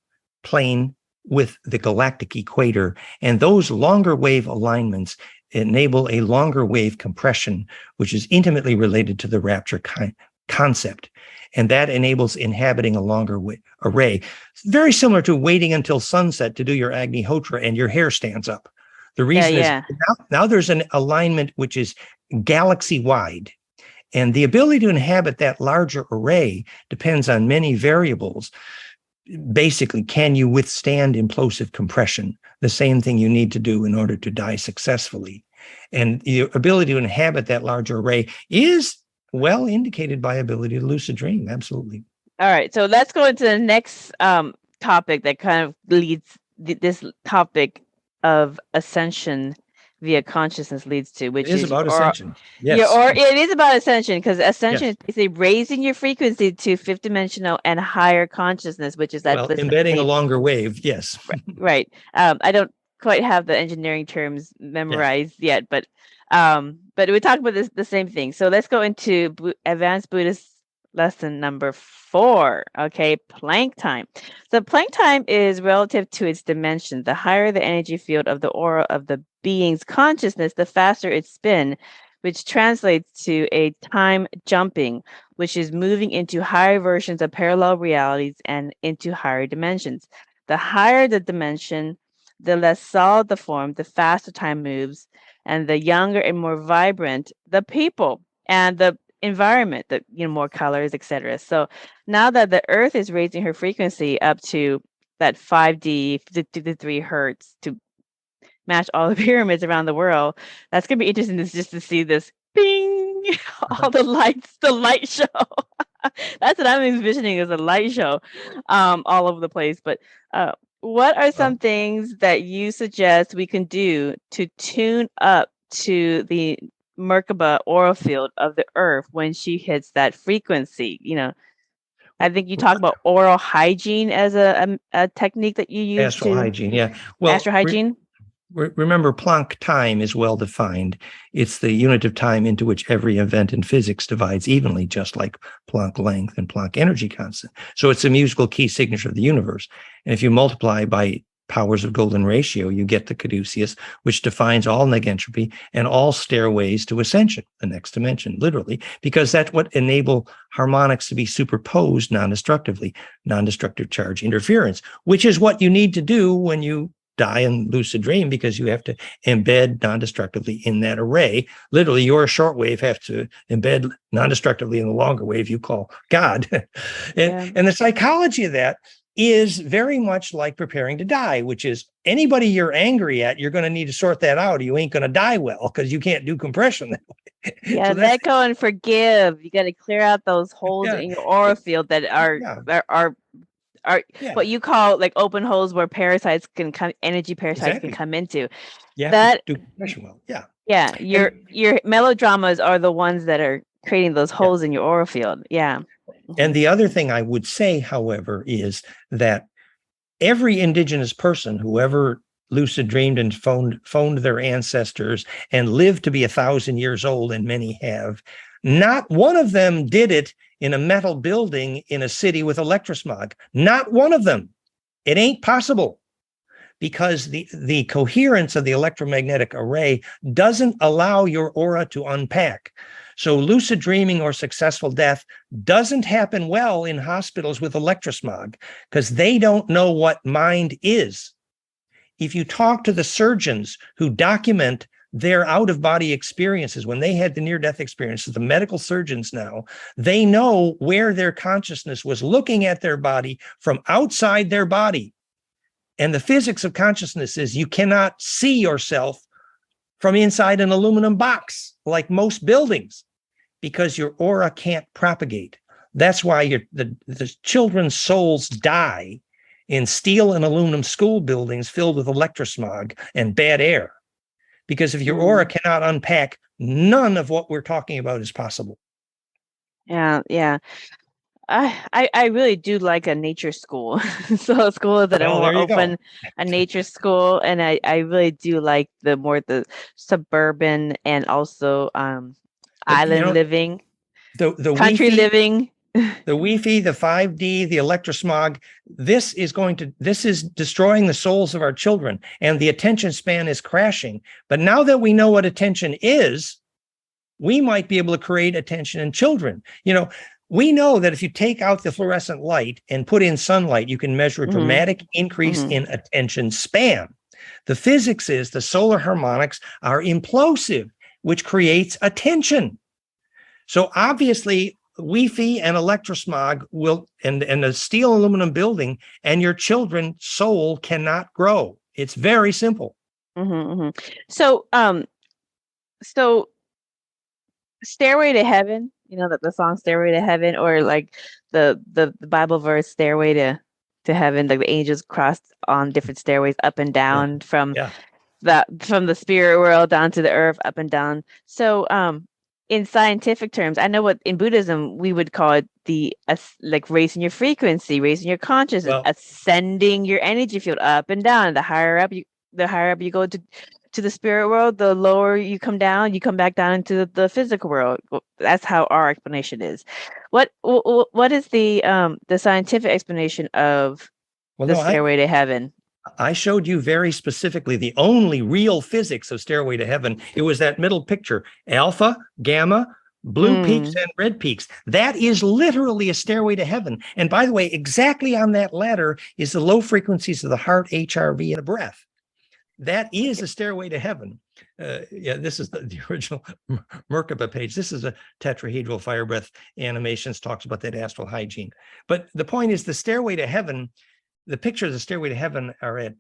plane with the galactic equator. And those longer wave alignments enable a longer wave compression, which is intimately related to the rapture concept. And that enables inhabiting a longer array. Very similar to waiting until sunset to do your Agnihotra and your hair stands up. The reason is now there's an alignment which is galaxy wide. And the ability to inhabit that larger array depends on many variables. Basically, can you withstand implosive compression? The same thing you need to do in order to die successfully. And the ability to inhabit that larger array is well indicated by ability to lucid dream. Absolutely. All right. So let's go into the next topic that kind of leads this topic of ascension via consciousness leads to, which is about ascension. Yes. It is about ascension, because ascension is basically raising your frequency to fifth dimensional and higher consciousness, which is that embedding a longer wave. Yes. Right. I don't quite have the engineering terms memorized yet, but we talk about the same thing. So let's go into advanced Buddhist lesson number 4. Okay, Planck time. So Planck time is relative to its dimension. The higher the energy field of the aura of the being's consciousness, the faster its spin, which translates to a time jumping, which is moving into higher versions of parallel realities and into higher dimensions. The higher the dimension, the less solid the form, the faster time moves, and the younger and more vibrant the people and the environment, the more colors, etc. So now that the Earth is raising her frequency up to that 5D, 53 hertz to match all the pyramids around the world, that's gonna be interesting just to see this bing, all the lights, the light show. That's what I'm envisioning as a light show, all over the place. But what are some things that you suggest we can do to tune up to the Merkaba aura field of the Earth when she hits that frequency? I think you talk about oral hygiene as a technique that you use Astral to hygiene, yeah. Well, astral hygiene. Remember, Planck time is well defined. It's the unit of time into which every event in physics divides evenly, just like Planck length and Planck energy constant. So it's a musical key signature of the universe. And if you multiply by powers of golden ratio, you get the caduceus, which defines all negentropy and all stairways to ascension, the next dimension, literally, because that's what enable harmonics to be superposed non-destructively, non-destructive charge interference, which is what you need to do when you die and lucid dream, because you have to embed non-destructively in that array. Literally, your short wave have to embed non-destructively in the longer wave you call God. And the psychology of that is very much like preparing to die, which is anybody you're angry at, you're going to need to sort that out. You ain't going to die well because you can't do compression that way. Yeah, So let go and forgive. You got to clear out those holes in your aura field that are what you call like open holes where parasites can come, energy parasites can come into. Yeah, that do compression well. Yeah, your melodramas are the ones that are creating those holes in your aura field. Yeah. And the other thing I would say, however, is that every indigenous person who ever lucid dreamed and phoned their ancestors and lived to be 1,000 years old, and many have, not one of them did it in a metal building in a city with electrosmog. Not one of them. It ain't possible, because the coherence of the electromagnetic array doesn't allow your aura to unpack. So lucid dreaming or successful death doesn't happen well in hospitals with electrosmog because they don't know what mind is. If you talk to the surgeons who document their out-of-body experiences, when they had the near-death experiences, the medical surgeons now, they know where their consciousness was looking at their body from outside their body. And the physics of consciousness is you cannot see yourself from inside an aluminum box like most buildings, because your aura can't propagate. That's why the children's souls die in steel and aluminum school buildings filled with electrosmog and bad air. Because if your aura cannot unpack, none of what we're talking about is possible. Yeah. I really do like a nature school. So a school that I want to open a nature school. And I really do like the suburban and also island living, the country Wi-Fi, living. The Wi-Fi, the 5D, the electrosmog, this is destroying the souls of our children, and the attention span is crashing. But now that we know what attention is, we might be able to create attention in children. We know that if you take out the fluorescent light and put in sunlight, you can measure a dramatic increase in attention span. The physics is the solar harmonics are implosive, which creates attention. So obviously, Wi-Fi and electrosmog will, and the steel aluminum building, and your children's soul cannot grow. It's very simple. So Stairway to Heaven, the song Stairway to Heaven, or like the Bible verse Stairway to Heaven, like the angels crossed on different stairways up and down from the spirit world down to the earth, up and down. So in scientific terms, I know what in Buddhism we would call it like raising your frequency, raising your consciousness, ascending your energy field up and down. The higher up you go to the spirit world, the lower you come down, you come back down into the physical world. That's how our explanation is. What is the scientific explanation of the Stairway to Heaven? I showed you very specifically the only real physics of Stairway to Heaven. It was that middle picture, alpha, gamma, blue peaks and red peaks. That is literally a stairway to heaven. And by the way, exactly on that ladder is the low frequencies of the heart, HRV, and the breath. That is a stairway to heaven. This is the original Merkaba page. This is a tetrahedral fire breath animations, talks about that astral hygiene. But the point is the stairway to heaven, the pictures of the stairway to heaven are at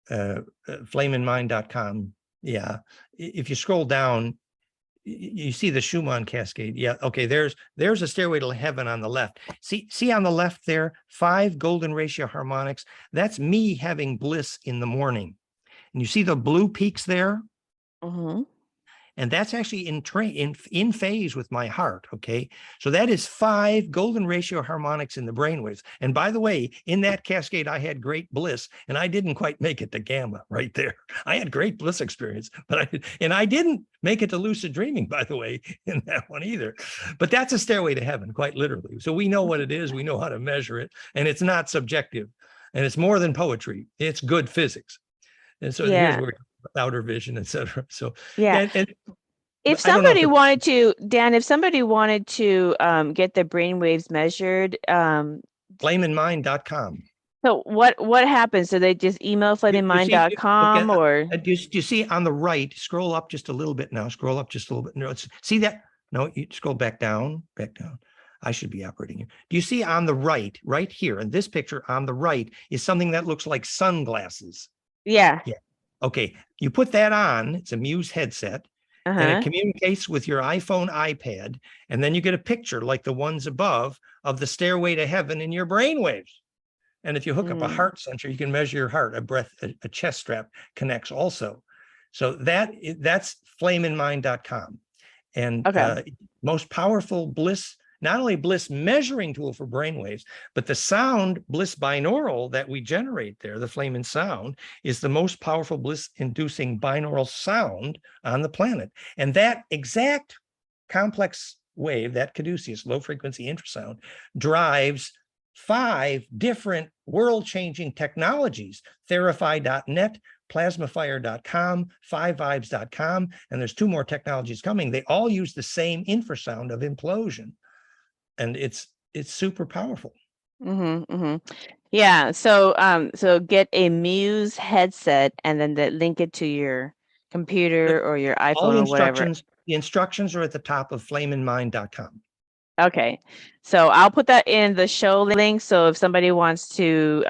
flameinmind.com. Yeah. If you scroll down, you see the Schumann cascade. Yeah. Okay. There's a stairway to heaven on the left. See on the left there, 5 golden ratio harmonics. That's me having bliss in the morning. And you see the blue peaks there? Mm-hmm. And that's actually in phase with my heart. Okay. So that is 5 golden ratio harmonics in the brainwaves. And by the way, in that cascade, I had great bliss, and I didn't quite make it to gamma right there. I had great bliss experience, but I didn't make it to lucid dreaming, by the way, in that one either. But that's a stairway to heaven, quite literally. So we know what it is. We know how to measure it, and it's not subjective, and it's more than poetry. It's good physics. And so here's where outer vision, etc. So and if somebody wanted to, Dan, if somebody wanted to get the brainwaves measured, flameinmind.com. So what happens? So they just email flameinmind.com or do you see on the right? Scroll up just a little bit now. Scroll up just a little bit. No, see that? No, you scroll back down. I should be operating here. Do you see on the right here in this picture on the right is something that looks like sunglasses? Yeah. Okay. You put that on. It's a Muse headset. And it communicates with your iPhone, iPad, and then you get a picture like the ones above of the stairway to heaven in your brainwaves. And if you hook up a heart sensor, you can measure your heart. A chest strap connects also. So that's flameinmind.com. And most powerful bliss, not only bliss measuring tool for brainwaves, but the sound bliss binaural that we generate there, the flame in sound, is the most powerful bliss inducing binaural sound on the planet. And that exact complex wave, that caduceus, low frequency infrasound, drives 5 different world-changing technologies, therify.net, plasmafire.com, 5vibes.com, and there's 2 more technologies coming. They all use the same infrasound of implosion. And it's super powerful. Yeah. So get a Muse headset and then link it to your computer or your iPhone or whatever. The instructions are at the top of flameinmind.com. Okay. So I'll put that in the show link. So if somebody wants to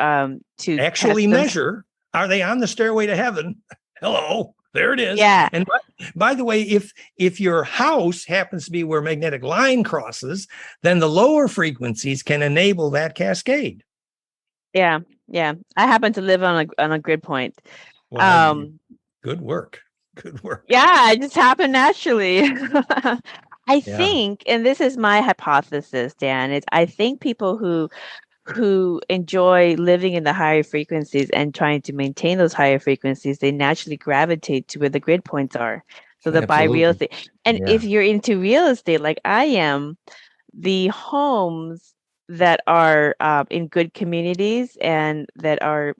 actually measure, are they on the stairway to heaven? Hello. There it is. Yeah. And by the way, if your house happens to be where magnetic line crosses, then the lower frequencies can enable that cascade. Yeah. I happen to live on a grid point. Well, good work. Yeah, it just happened naturally. I think, and this is my hypothesis, Dan, I think people who enjoy living in the higher frequencies and trying to maintain those higher frequencies, they naturally gravitate to where the grid points are. So they buy real estate. And if you're into real estate, like I am, the homes that are in good communities and that are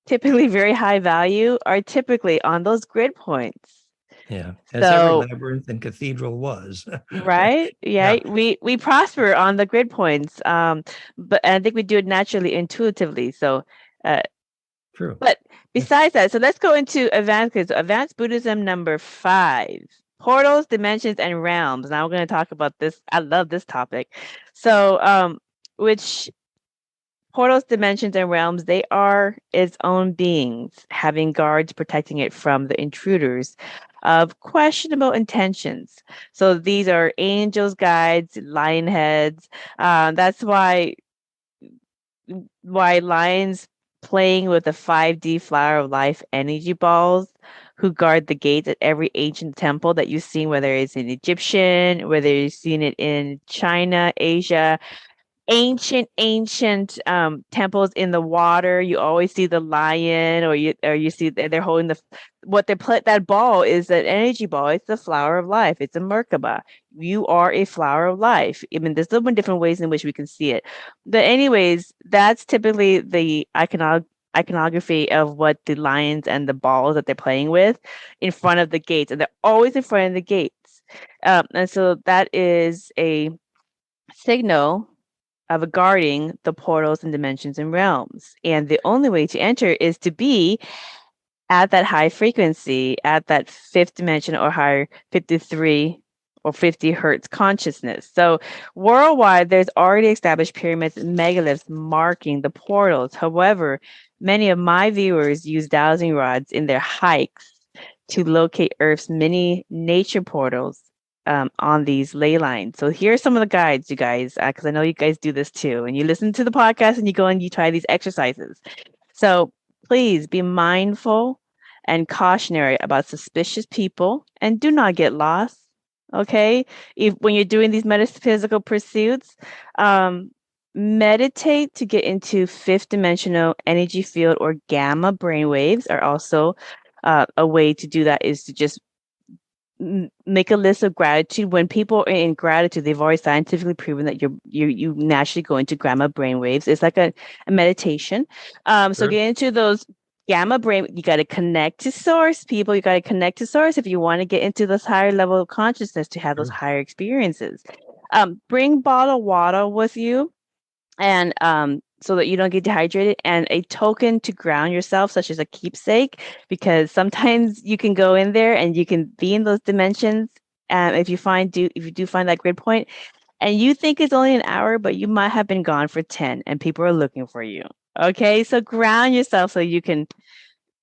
typically very high value are typically on those grid points. Yeah, as every labyrinth and cathedral was. Right? Yeah, we prosper on the grid points, but I think we do it naturally, intuitively. So, true. But besides that, so let's go into advanced Buddhism number 5, portals, dimensions, and realms. Now we're going to talk about this. I love this topic. So, which portals, dimensions, and realms, they are its own beings, having guards protecting it from the intruders of questionable intentions. So these are angels, guides, lion heads. That's why lions playing with the 5D flower of life energy balls who guard the gates at every ancient temple that you've seen, whether it's in Egyptian, whether you've seen it in China, Asia. ancient temples in the water. You always see the lion, or you see they're holding that ball is an energy ball. It's the flower of life. It's a Merkaba. You are a flower of life. I mean, there's so many different ways in which we can see it. But anyways, that's typically the iconography of what the lions and the balls that they're playing with in front of the gates, and they're always in front of the gates. And so that is a signal of guarding the portals and dimensions and realms. And the only way to enter is to be at that high frequency, at that fifth dimension or higher, 53 or 50 hertz consciousness. So worldwide, there's already established pyramids and megaliths marking the portals. However, many of my viewers use dowsing rods in their hikes to locate Earth's many nature portals on these ley lines. So here are some of the guides, you guys, because I know you guys do this too. And you listen to the podcast and you go and you try these exercises. So please be mindful and cautionary about suspicious people and do not get lost. Okay. When you're doing these metaphysical pursuits, meditate to get into fifth dimensional energy field or gamma brainwaves are also a way to do that, is to just make a list of gratitude. When people are in gratitude, they've already scientifically proven that you naturally go into gamma brainwaves. It's like a meditation. So get into those gamma brain. You got to connect to source, people. You got to connect to source if you want to get into this higher level of consciousness to have those higher experiences. Bring bottled water with you, and so that you don't get dehydrated, and a token to ground yourself, such as a keepsake, because sometimes you can go in there and you can be in those dimensions. If you do find that grid point, and you think it's only an hour, but you might have been gone for 10, and people are looking for you. Okay, so ground yourself so you can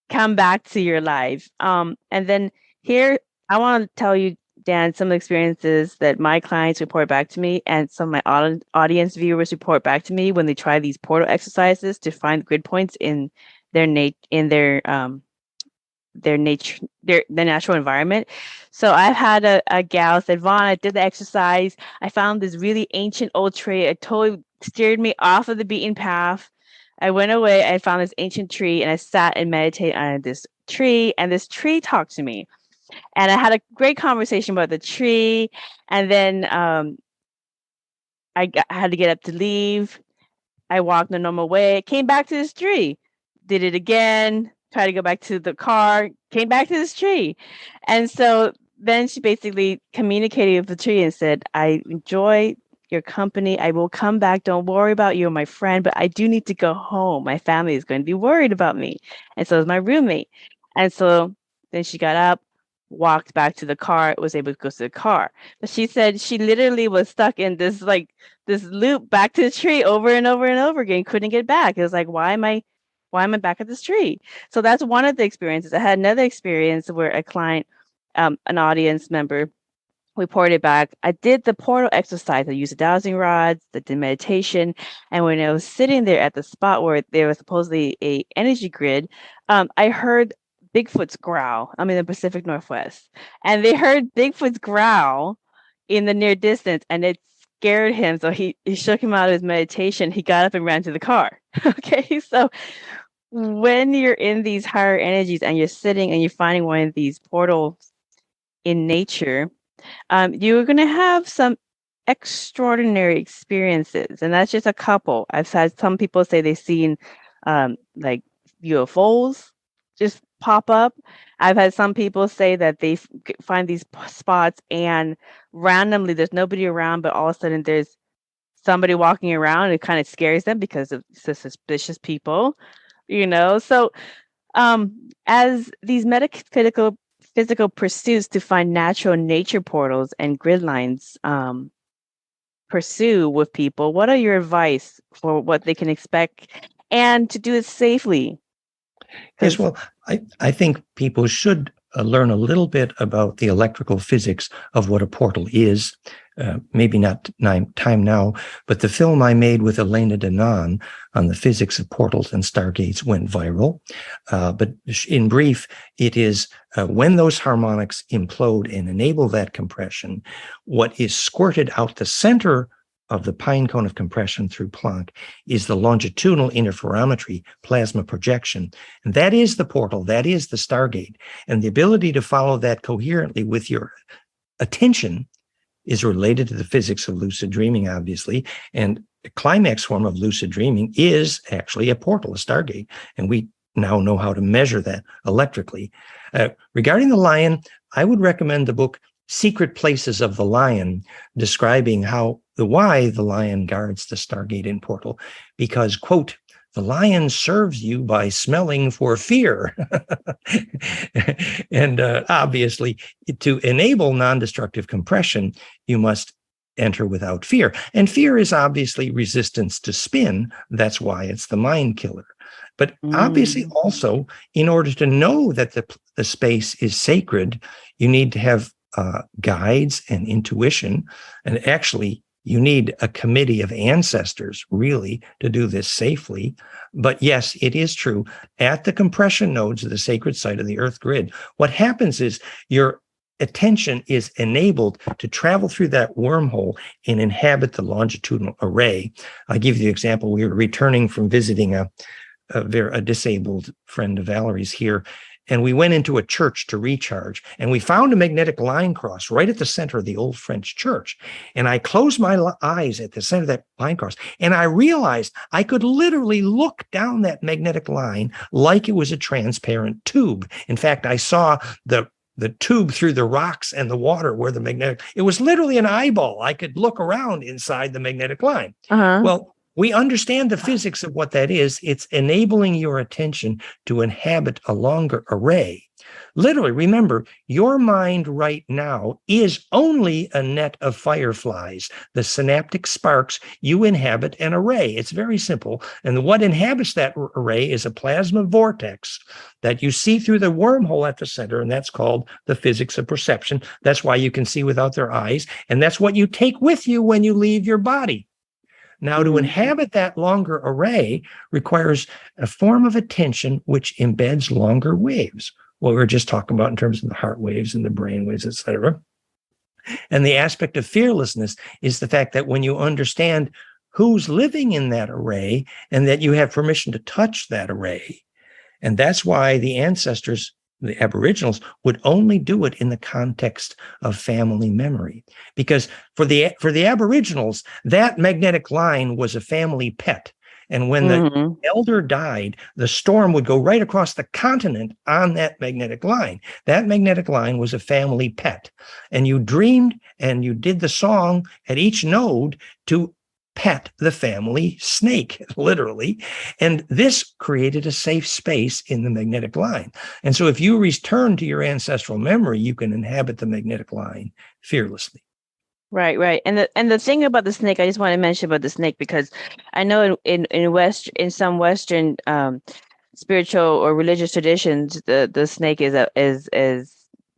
come back to your life. And then here, I want to tell you, Dan, some of the experiences that my clients report back to me, and some of my audience viewers report back to me when they try these portal exercises to find grid points in their natural environment. So I've had a gal said, Vaughn, I did the exercise. I found this really ancient old tree. It totally steered me off of the beaten path. I went away. I found this ancient tree, and I sat and meditated on this tree, and this tree talked to me. And I had a great conversation about the tree. And then I had to get up to leave. I walked the normal way, came back to this tree, did it again, tried to go back to the car, came back to this tree. And so then she basically communicated with the tree and said, I enjoy your company. I will come back. Don't worry about you, my friend, but I do need to go home. My family is going to be worried about me. And so is my roommate. And so then she got up, walked back to the car, was able to go to the car. But she said she literally was stuck in this loop back to the tree over and over and over again, couldn't get back. It was like, why am I back at this tree? So that's one of the experiences. I had another experience where a client, an audience member, reported back, I did the portal exercise. I used the dowsing rods, the meditation, and when I was sitting there at the spot where there was supposedly a energy grid, I heard Bigfoot's growl. I'm in the Pacific Northwest, and they heard Bigfoot's growl in the near distance, and it scared him. So he shook him out of his meditation. He got up and ran to the car. Okay, so when you're in these higher energies and you're sitting and you're finding one of these portals in nature, you're going to have some extraordinary experiences, and that's just a couple. I've had some people say they've seen like UFOs just pop up. I've had some people say that they find these spots and randomly there's nobody around, but all of a sudden there's somebody walking around, and it kind of scares them because of suspicious people, So as these physical pursuits to find natural nature portals and grid lines pursue with people, what are your advice for what they can expect and to do it safely? Yes, well, I think people should learn a little bit about the electrical physics of what a portal is. Maybe not time now, but the film I made with Elena Denon on the physics of portals and stargates went viral. But in brief, it is when those harmonics implode and enable that compression, what is squirted out the center of the pine cone of compression through Planck is the longitudinal interferometry plasma projection. And that is the portal, that is the Stargate. And the ability to follow that coherently with your attention is related to the physics of lucid dreaming, obviously. And the climax form of lucid dreaming is actually a portal, a Stargate. And we now know how to measure that electrically. Regarding the lion, I would recommend the book Secret Places of the Lion, describing why the lion guards the Stargate and portal, because, quote, the lion serves you by smelling for fear. And obviously, to enable non-destructive compression, you must enter without fear. And fear is obviously resistance to spin. That's why it's the mind killer. But obviously also, in order to know that the space is sacred, you need to have guides and intuition. And actually, you need a committee of ancestors, really, to do this safely. But yes, it is true. At the compression nodes of the sacred site of the Earth grid, what happens is your attention is enabled to travel through that wormhole and inhabit the longitudinal array. I'll give you the example. We were returning from visiting a disabled friend of Valerie's here, and we went into a church to recharge, and we found a magnetic line cross right at the center of the old French church. And I closed my eyes at the center of that line cross, and I realized I could literally look down that magnetic line like it was a transparent tube. In fact, I saw the tube through the rocks and the water where the magnetic, it was literally an eyeball. I could look around inside the magnetic line. Well, we understand the physics of what that is. It's enabling your attention to inhabit a longer array. Literally, remember, your mind right now is only a net of fireflies. The synaptic sparks, you inhabit an array. It's very simple. And what inhabits that array is a plasma vortex that you see through the wormhole at the center, and that's called the physics of perception. That's why you can see without their eyes, and that's what you take with you when you leave your body. Now, to inhabit that longer array requires a form of attention which embeds longer waves. What we were just talking about in terms of the heart waves and the brain waves, et cetera. And the aspect of fearlessness is the fact that when you understand who's living in that array and that you have permission to touch that array, and that's why the ancestors, the Aboriginals, would only do it in the context of family memory. Because for the Aboriginals, that magnetic line was a family pet. And when the elder died, the storm would go right across the continent on that magnetic line. That magnetic line was a family pet. And you dreamed and you did the song at each node to pet the family snake, literally. And this created a safe space in the magnetic line. And so if you return to your ancestral memory, you can inhabit the magnetic line fearlessly. Right. And the thing about the snake, I just want to mention about the snake, because I know in some Western spiritual or religious traditions, the snake is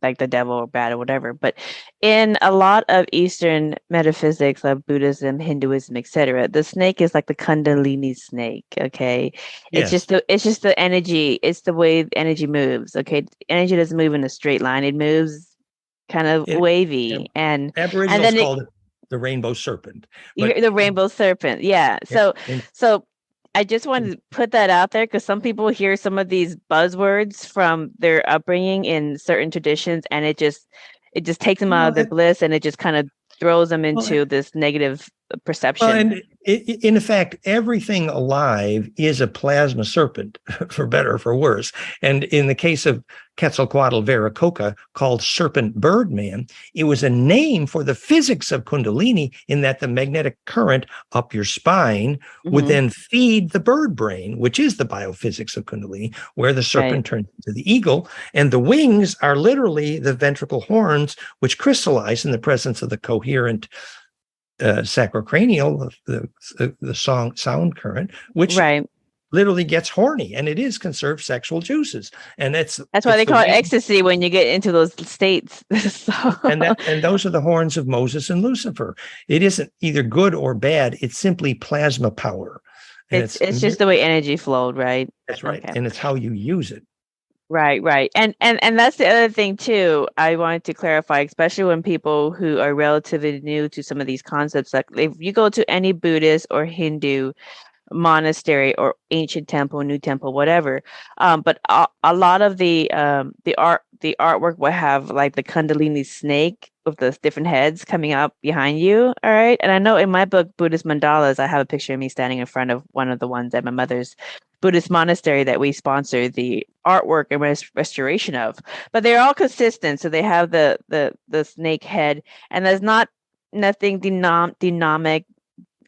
like the devil or bad or whatever. But in a lot of Eastern metaphysics of Buddhism, Hinduism, etc., the snake is like the Kundalini snake. Okay, Yes. it's just the energy. It's the way the energy moves. Okay, energy doesn't move in a straight line. It moves kind of wavy, and Aboriginals then called it the rainbow serpent. the rainbow serpent. Yeah. So I just wanted to put that out there, because some people hear some of these buzzwords from their upbringing in certain traditions, and it just takes them out of their bliss, and it just kind of throws them into this negative perception. And in fact, everything alive is a plasma serpent, for better or for worse. And in the case of Quetzalcoatl Veracocha, called Serpent Birdman, it was a name for the physics of Kundalini, in that the magnetic current up your spine would then feed the bird brain, which is the biophysics of Kundalini, where the serpent turns into the eagle. And the wings are literally the ventricle horns, which crystallize in the presence of the coherent sacrocranial, the sound current, which literally gets horny, and it is conserved sexual juices. And that's why they call it ecstasy when you get into those states. and those are the horns of Moses and Lucifer. It isn't either good or bad. It's simply plasma power. It's just the way energy flowed, right? That's right. Okay. And it's how you use it. Right. And that's the other thing too. I wanted to clarify, especially when people who are relatively new to some of these concepts, like if you go to any Buddhist or Hindu monastery or ancient temple, new temple, whatever. But a lot of the artwork will have like the Kundalini snake with the different heads coming up behind you. All right. And I know in my book, Buddhist Mandalas, I have a picture of me standing in front of one of the ones at my mother's Buddhist monastery that we sponsor the artwork and restoration of. But they're all consistent. So they have the snake head, and there's nothing dynamic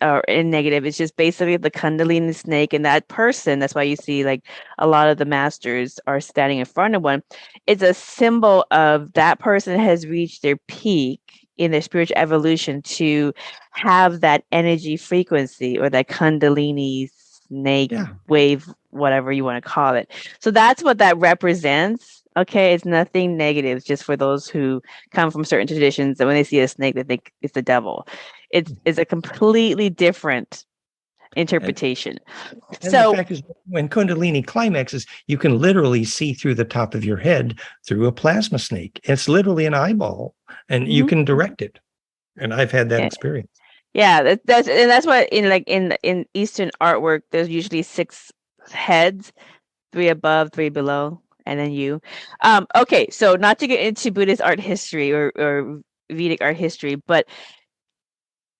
or in negative. It's just basically the Kundalini snake and that person. That's why you see like a lot of the masters are standing in front of one. It's a symbol of that person has reached their peak in their spiritual evolution to have that energy frequency or that Kundalini snake wave, whatever you want to call it. So that's what that represents. Okay, it's nothing negative, just for those who come from certain traditions that when they see a snake, they think it's the devil. It's a completely different interpretation. And So the fact is, when Kundalini climaxes, you can literally see through the top of your head through a plasma snake. It's literally an eyeball, and you can direct it. And I've had that experience. Yeah, that's what in Eastern artwork, there's usually 6 heads, 3 above, 3 below, and then you. Okay, so not to get into Buddhist art history or Vedic art history, but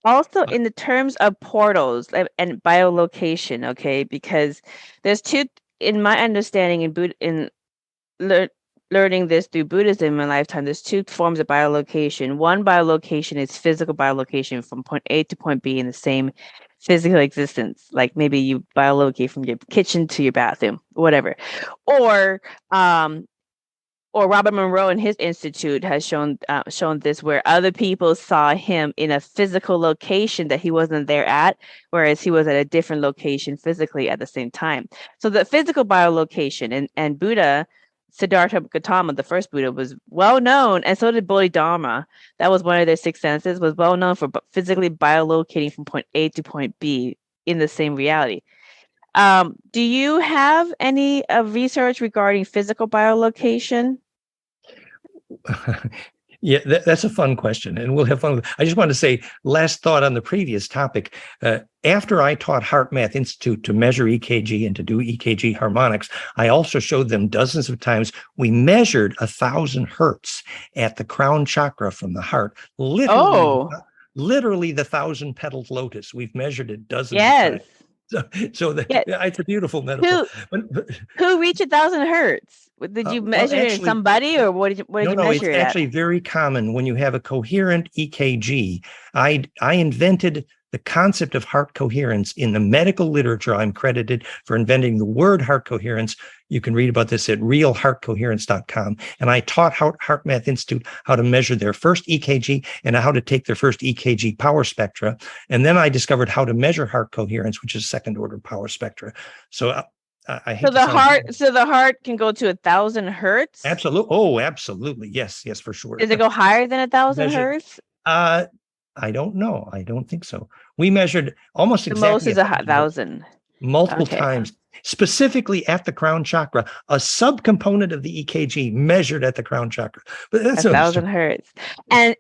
also in the terms of portals and biolocation, okay, because there's two, in my understanding, learning this through Buddhism in my lifetime, there's 2 forms of biolocation. One biolocation is physical biolocation from point A to point B in the same physical existence. Like maybe you biolocate from your kitchen to your bathroom, whatever. Or Robert Monroe in his institute has shown this, where other people saw him in a physical location that he wasn't there at, whereas he was at a different location physically at the same time. So the physical biolocation and Buddha, Siddhartha Gautama, the first Buddha, was well known, and so did Bodhidharma. That was one of their 6 senses, was well known for physically biolocating from point A to point B in the same reality. Do you have any research regarding physical biolocation? Yeah, that's a fun question, and we'll have fun with it. I just want to say, last thought on the previous topic. After I taught Heart Math Institute to measure EKG and to do EKG harmonics, I also showed them dozens of times. We measured 1,000 hertz at the crown chakra from the heart. Literally the 1,000-petaled lotus. We've measured it dozens of times. It's a beautiful metaphor. Who reached 1,000 hertz? Did you measure it in somebody, or what did you measure it at? It's actually very common when you have a coherent EKG. I invented the concept of heart coherence in the medical literature. I'm credited for inventing the word heart coherence. You can read about this at realheartcoherence.com. And I taught Heart Math Institute how to measure their first EKG and how to take their first EKG power spectra. And then I discovered how to measure heart coherence, which is second order power spectra. So I hate the heart can go to 1,000 hertz? Absolutely. Oh, absolutely. Yes, for sure. Does it go higher than 1,000 hertz? I don't know. I don't think so. We measured almost exactly. The most is 1,000. Multiple times, specifically at the crown chakra, a subcomponent of the EKG measured at the crown chakra. But that's 1,000 hertz. And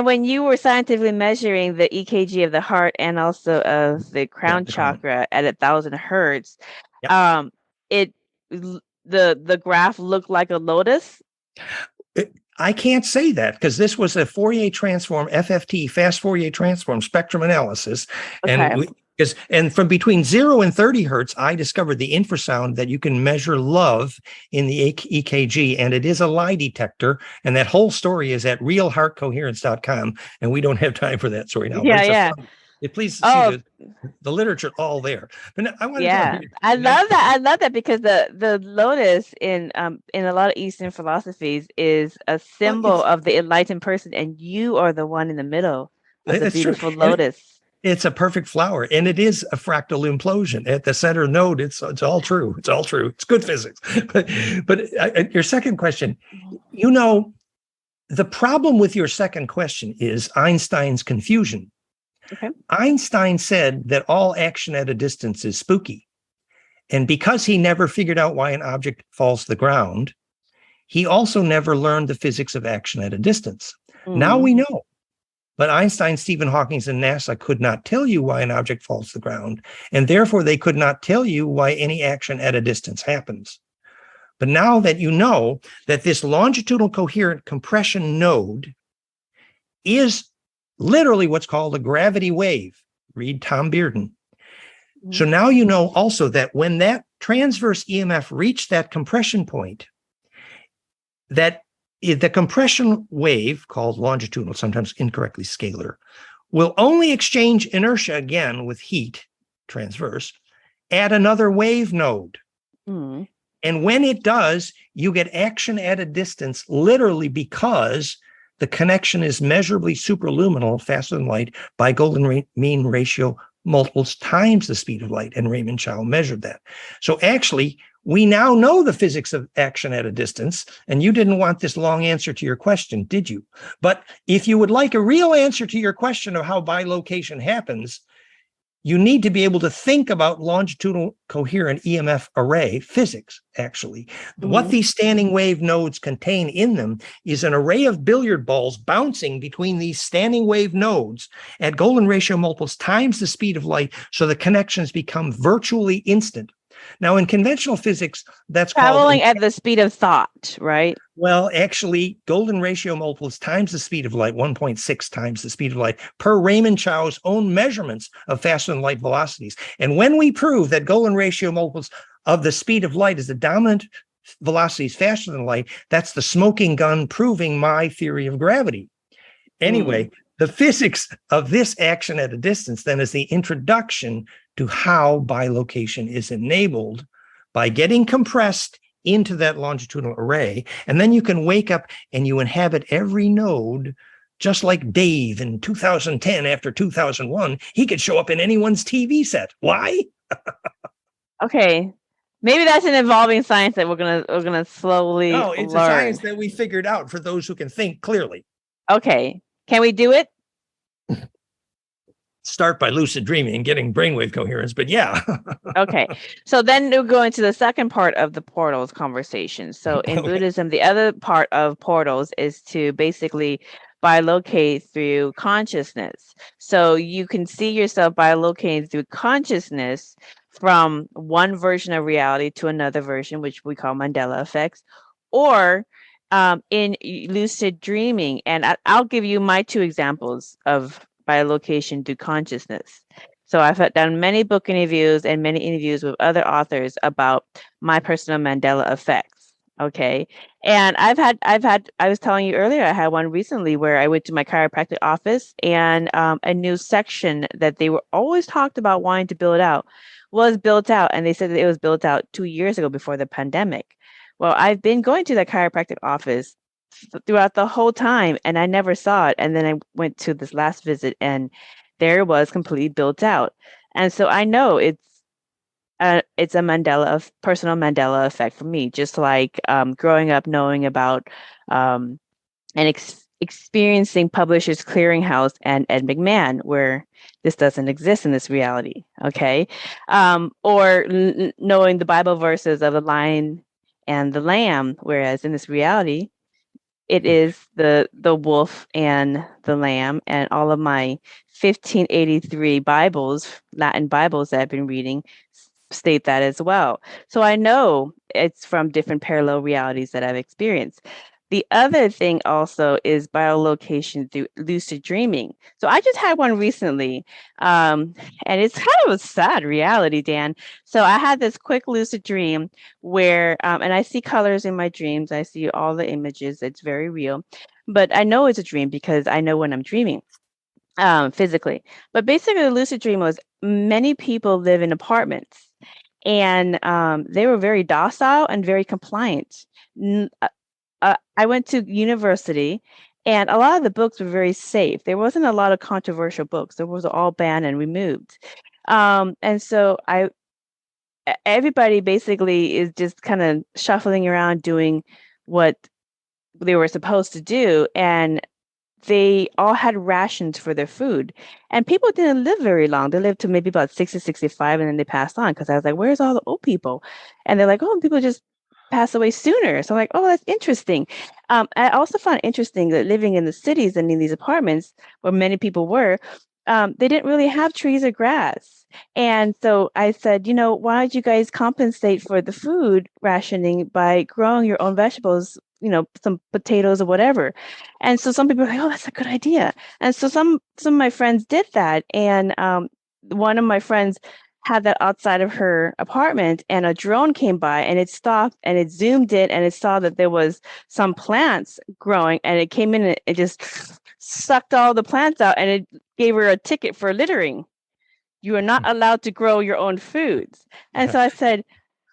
when you were scientifically measuring the EKG of the heart and also of the crown chakra at 1,000 hertz, the graph looked like a lotus. I can't say that because this was a Fourier transform, FFT, fast Fourier transform spectrum analysis. And from between 0 and 30 hertz, I discovered the infrasound that you can measure love in the EKG, and it is a lie detector. And that whole story is at realheartcoherence.com, and we don't have time for that story now. Please see the literature all there. But I want to I love that. I love that because the lotus in a lot of Eastern philosophies is a symbol of the enlightened person, and you are the one in the middle of the beautiful lotus. It's a perfect flower, and it is a fractal implosion at the center node. It's all true. It's all true. It's good physics. But your second question, the problem with your second question is Einstein's confusion. Okay. Einstein said that all action at a distance is spooky. And because he never figured out why an object falls to the ground, He also never learned the physics of action at a distance. Now Mm. we know. But Einstein, Stephen Hawking, and NASA could not tell you why an object falls to the ground, and therefore they could not tell you why any action at a distance happens. But now that you know that this longitudinal coherent compression node is literally what's called a gravity wave, read Tom Bearden. So now you know also that when that transverse EMF reached that compression point, that the compression wave, called longitudinal, sometimes incorrectly scalar, will only exchange inertia again with heat, transverse, at another wave node. Mm. And when it does, you get action at a distance, literally because the connection is measurably superluminal, faster than light, by golden mean ratio multiples times the speed of light. And Raymond Chow measured that. So actually, we now know the physics of action at a distance, and you didn't want this long answer to your question, did you? But if you would like a real answer to your question of how bilocation happens, you need to be able to think about longitudinal coherent EMF array physics, actually. Mm-hmm. What these standing wave nodes contain in them is an array of billiard balls bouncing between these standing wave nodes at golden ratio multiples times the speed of light, so the connections become virtually instant. Now, in conventional physics, that's traveling at the speed of thought, right? Well, actually, golden ratio multiples times the speed of light, 1.6 times the speed of light, per Raymond Chow's own measurements of faster than light velocities. And when we prove that golden ratio multiples of the speed of light is the dominant velocities faster than light, that's the smoking gun proving my theory of gravity. Anyway, the physics of this action at a distance then is the introduction to how bilocation is enabled by getting compressed into that longitudinal array. And then you can wake up and you inhabit every node, just like Dave in 2010 after 2001. He could show up in anyone's TV set. Why? Okay. Maybe that's an evolving science that we're gonna slowly No, it's learn. a science that we figured out for those who can think clearly. Okay. Can we do it? Start by lucid dreaming and getting brainwave coherence, but yeah. Okay. So then we'll go into the second part of the portals conversation. So in Buddhism, the other part of portals is to basically bilocate through consciousness. So you can see yourself bilocating through consciousness from one version of reality to another version, which we call Mandela effects, or in lucid dreaming. And I'll give you my two examples of bilocation through consciousness. So I've done many book interviews and many interviews with other authors about my personal Mandela effects. Okay. And I was telling you earlier, I had one recently where I went to my chiropractic office, and a new section that they were always talked about wanting to build out was built out. And they said that it was built out 2 years ago before the pandemic. Well, I've been going to the chiropractic office throughout the whole time, and I never saw it. And then I went to this last visit, and there it was, completely built out. And so I know it's a personal Mandela effect for me, just like growing up knowing about and experiencing Publishers Clearinghouse and Ed McMahon, where this doesn't exist in this reality. Okay, or knowing the Bible verses of the lion and the lamb, whereas in this reality, it is the wolf and the lamb. And all of my 1583 Bibles, Latin Bibles that I've been reading, state that as well. So I know it's from different parallel realities that I've experienced. The other thing also is biolocation through lucid dreaming. So I just had one recently, and it's kind of a sad reality, Dan. So I had this quick lucid dream where, and I see colors in my dreams. I see all the images. It's very real. But I know it's a dream because I know when I'm dreaming physically. But basically, the lucid dream was many people live in apartments, and they were very docile and very compliant. I went to university, and a lot of the books were very safe. There wasn't a lot of controversial books. They was all banned and removed. And so everybody basically is just kind of shuffling around doing what they were supposed to do. And they all had rations for their food. And people didn't live very long. They lived to maybe about 60, 65, and then they passed on. Because I was like, where's all the old people? And they're like, oh, people just pass away sooner. So I'm like, oh, that's interesting. I also found it interesting that living in the cities and in these apartments where many people were, they didn't really have trees or grass. And so I said, why don't you guys compensate for the food rationing by growing your own vegetables, some potatoes or whatever. And so some people are like, oh, that's a good idea. And so some of my friends did that. And one of my friends had that outside of her apartment, and a drone came by and it stopped and it zoomed in and it saw that there was some plants growing, and it came in and it just sucked all the plants out, and it gave her a ticket for littering. You are not allowed to grow your own foods. And so I said,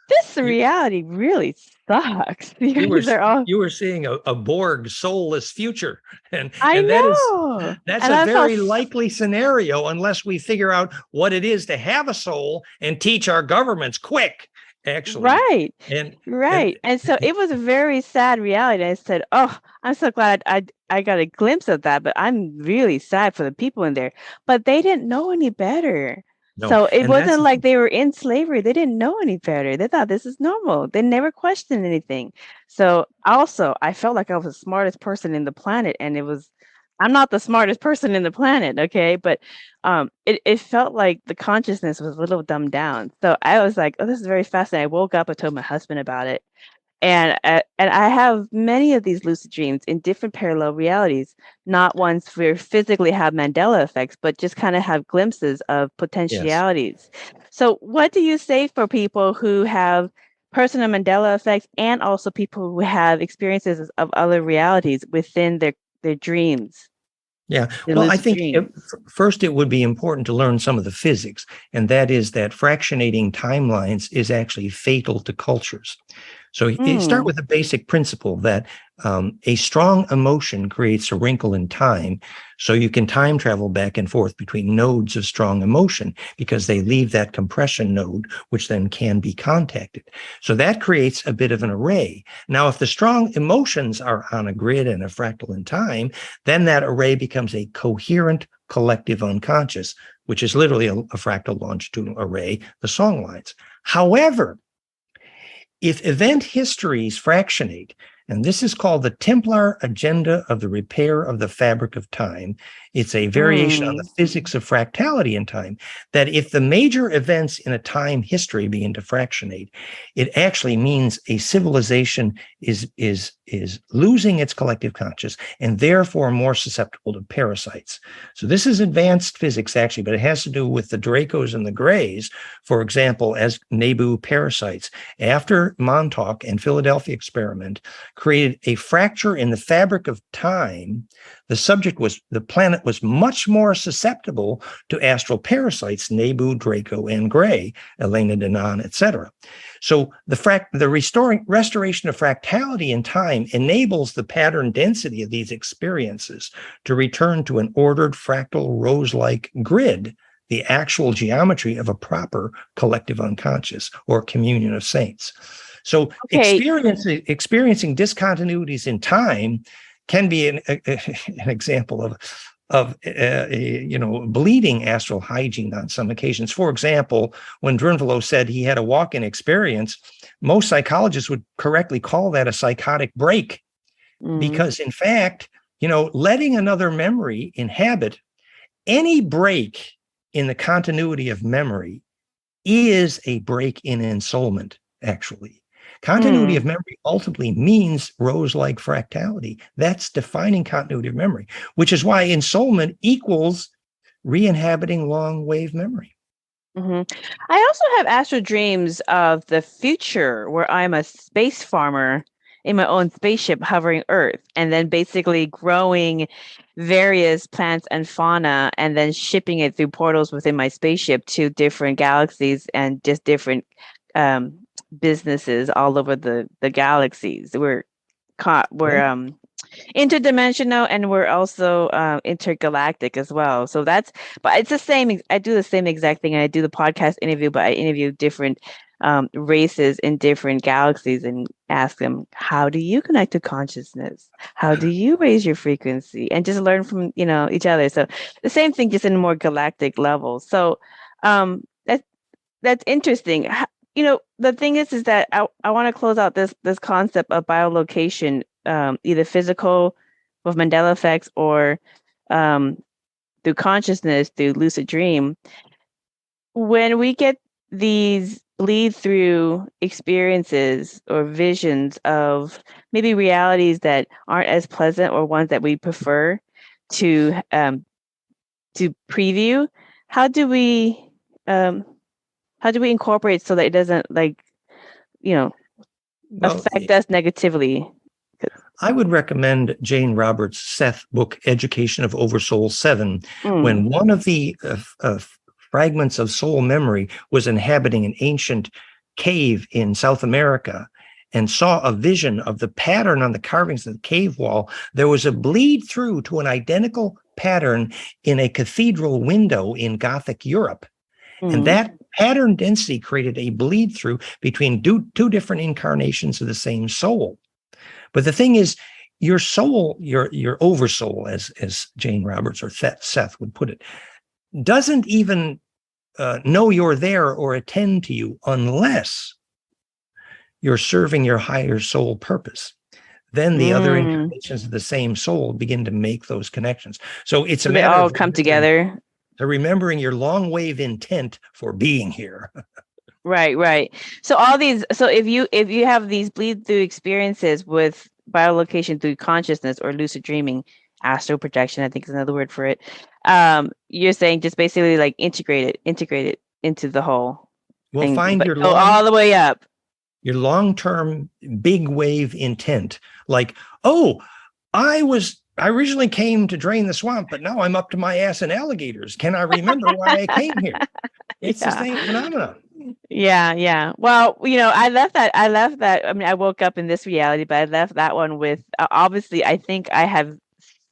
this You- reality really sucks. You were These are all you were seeing a Borg soulless future, and I know. that's And a I felt very likely scenario unless we figure out what it is to have a soul and teach our governments quick. Actually, right. and Right. And so it was a very sad reality. I said, oh, I'm so glad I got a glimpse of that, but I'm really sad for the people in there. But they didn't know any better. no, So it and that's wasn't like they were in slavery. They didn't know any better. They thought this is normal. They never questioned anything. So also, I felt like I was the smartest person in the planet, and I'm not the smartest person in the planet, okay? But it felt like the consciousness was a little dumbed down. So I was like, oh, this is very fascinating. I woke up, I told my husband about it. And I have many of these lucid dreams in different parallel realities, not ones where physically have Mandela effects, but just kind of have glimpses of yes. potentialities. So what do you say for people who have personal Mandela effects, and also people who have experiences of other realities within their dreams? Yeah. Their Well, I lucid think dreams. first it would be important to learn some of the physics, and that is that fractionating timelines is actually fatal to cultures. So you start with the basic principle that a strong emotion creates a wrinkle in time. So you can time travel back and forth between nodes of strong emotion because they leave that compression node, which then can be contacted. So that creates a bit of an array. Now, if the strong emotions are on a grid and a fractal in time, then that array becomes a coherent collective unconscious, which is literally a fractal longitudinal array, the song lines. However, if event histories fractionate, and this is called the Templar agenda of the repair of the fabric of time, it's a variation on the physics of fractality in time, that if the major events in a time history begin to fractionate, it actually means a civilization is losing its collective conscious and therefore more susceptible to parasites. So this is advanced physics, actually, but it has to do with the Dracos and the Greys, for example, as Nebu parasites. After Montauk and Philadelphia experiment created a fracture in the fabric of time, the planet was much more susceptible to astral parasites, Nebu, Draco, and Gray, Elena Denon, etc. So the restoration of fractality in time enables the pattern density of these experiences to return to an ordered fractal rose-like grid, the actual geometry of a proper collective unconscious or communion of saints. So experiencing discontinuities in time can be an example of bleeding astral hygiene on some occasions. For example, when Drunvalo said he had a walk-in experience, most psychologists would correctly call that a psychotic break, because in fact, letting another memory inhabit any break in the continuity of memory is a break in ensoulment, actually. Continuity of memory ultimately means rose-like fractality. That's defining continuity of memory, which is why ensoulment equals re-inhabiting long-wave memory. I also have astral dreams of the future where I'm a space farmer in my own spaceship hovering Earth, and then basically growing various plants and fauna and then shipping it through portals within my spaceship to different galaxies and just different businesses all over the galaxies. We're interdimensional, and we're also intergalactic as well. So but it's the same. I do the same exact thing. I do the podcast interview, but I interview different races in different galaxies and ask them, how do you connect to consciousness? How do you raise your frequency? And just learn from each other. So the same thing, just in a more galactic level. So that's interesting. the thing is that I want to close out this concept of biolocation, either physical with Mandela effects or through consciousness, through lucid dream. When we get these bleed through experiences or visions of maybe realities that aren't as pleasant or ones that we prefer to preview, how do we incorporate so that it doesn't affect us negatively? I would recommend Jane Roberts' Seth book, Education of Oversoul 7, when one of the fragments of soul memory was inhabiting an ancient cave in South America and saw a vision of the pattern on the carvings of the cave wall. There was a bleed through to an identical pattern in a cathedral window in Gothic Europe. And that pattern density created a bleed through between two different incarnations of the same soul. But the thing is, your soul, your oversoul, as Jane Roberts or Seth would put it, doesn't even know you're there or attend to you unless you're serving your higher soul purpose. Then the other incarnations of the same soul begin to make those connections. So it's a matter they all of come together. Remembering your long wave intent for being here. Right. So if you have these bleed through experiences with biolocation through consciousness or lucid dreaming, astral projection, I think is another word for it. You're saying just basically like integrate it into the whole. Well, find your all the way up. Your long-term big wave intent. Like, I originally came to drain the swamp, but now I'm up to my ass in alligators. Can I remember why I came here? It's the same phenomenon. Yeah. Well, I left that. I mean, I woke up in this reality, but I left that one with, obviously, I think I have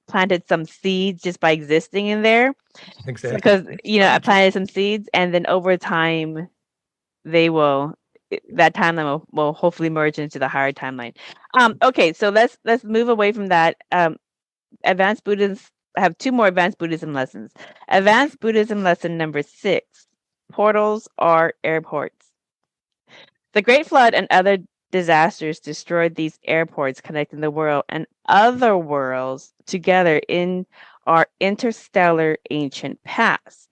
planted some seeds just by existing in there. Exactly. Because, I planted some seeds, and then over time, that timeline will hopefully merge into the higher timeline. Okay, so let's move away from that. Advanced Buddhism. I have 2 more Advanced Buddhism lessons. Advanced Buddhism lesson number 6. Portals are airports. The Great Flood and other disasters destroyed these airports connecting the world and other worlds together in our interstellar ancient past.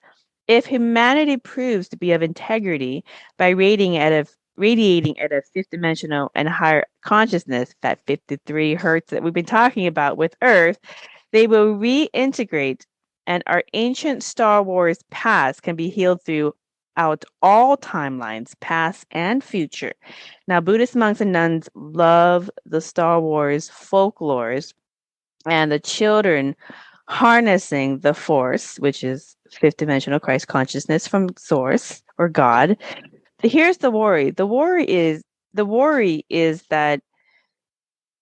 If humanity proves to be of integrity by radiating at a fifth-dimensional and higher consciousness, that 53 hertz that we've been talking about with Earth, they will reintegrate, and our ancient Star Wars past can be healed throughout all timelines, past and future. Now, Buddhist monks and nuns love the Star Wars folklores, and the children harnessing the Force, which is fifth-dimensional Christ consciousness from Source or God. Here's the worry. The worry is that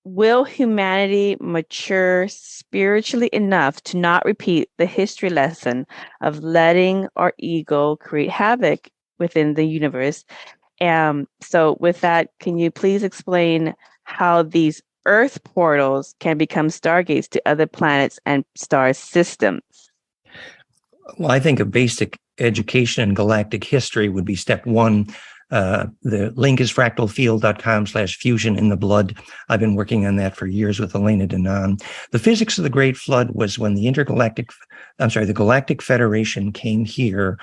will humanity mature spiritually enough to not repeat the history lesson of letting our ego create havoc within the universe? So with that, can you please explain how these Earth portals can become stargates to other planets and star systems? Well, I think a basic education in galactic history would be step 1. The link is fractalfield.com/fusion in the blood. I've been working on that for years with Elena Denon. The physics of the Great Flood was when the Galactic Federation came here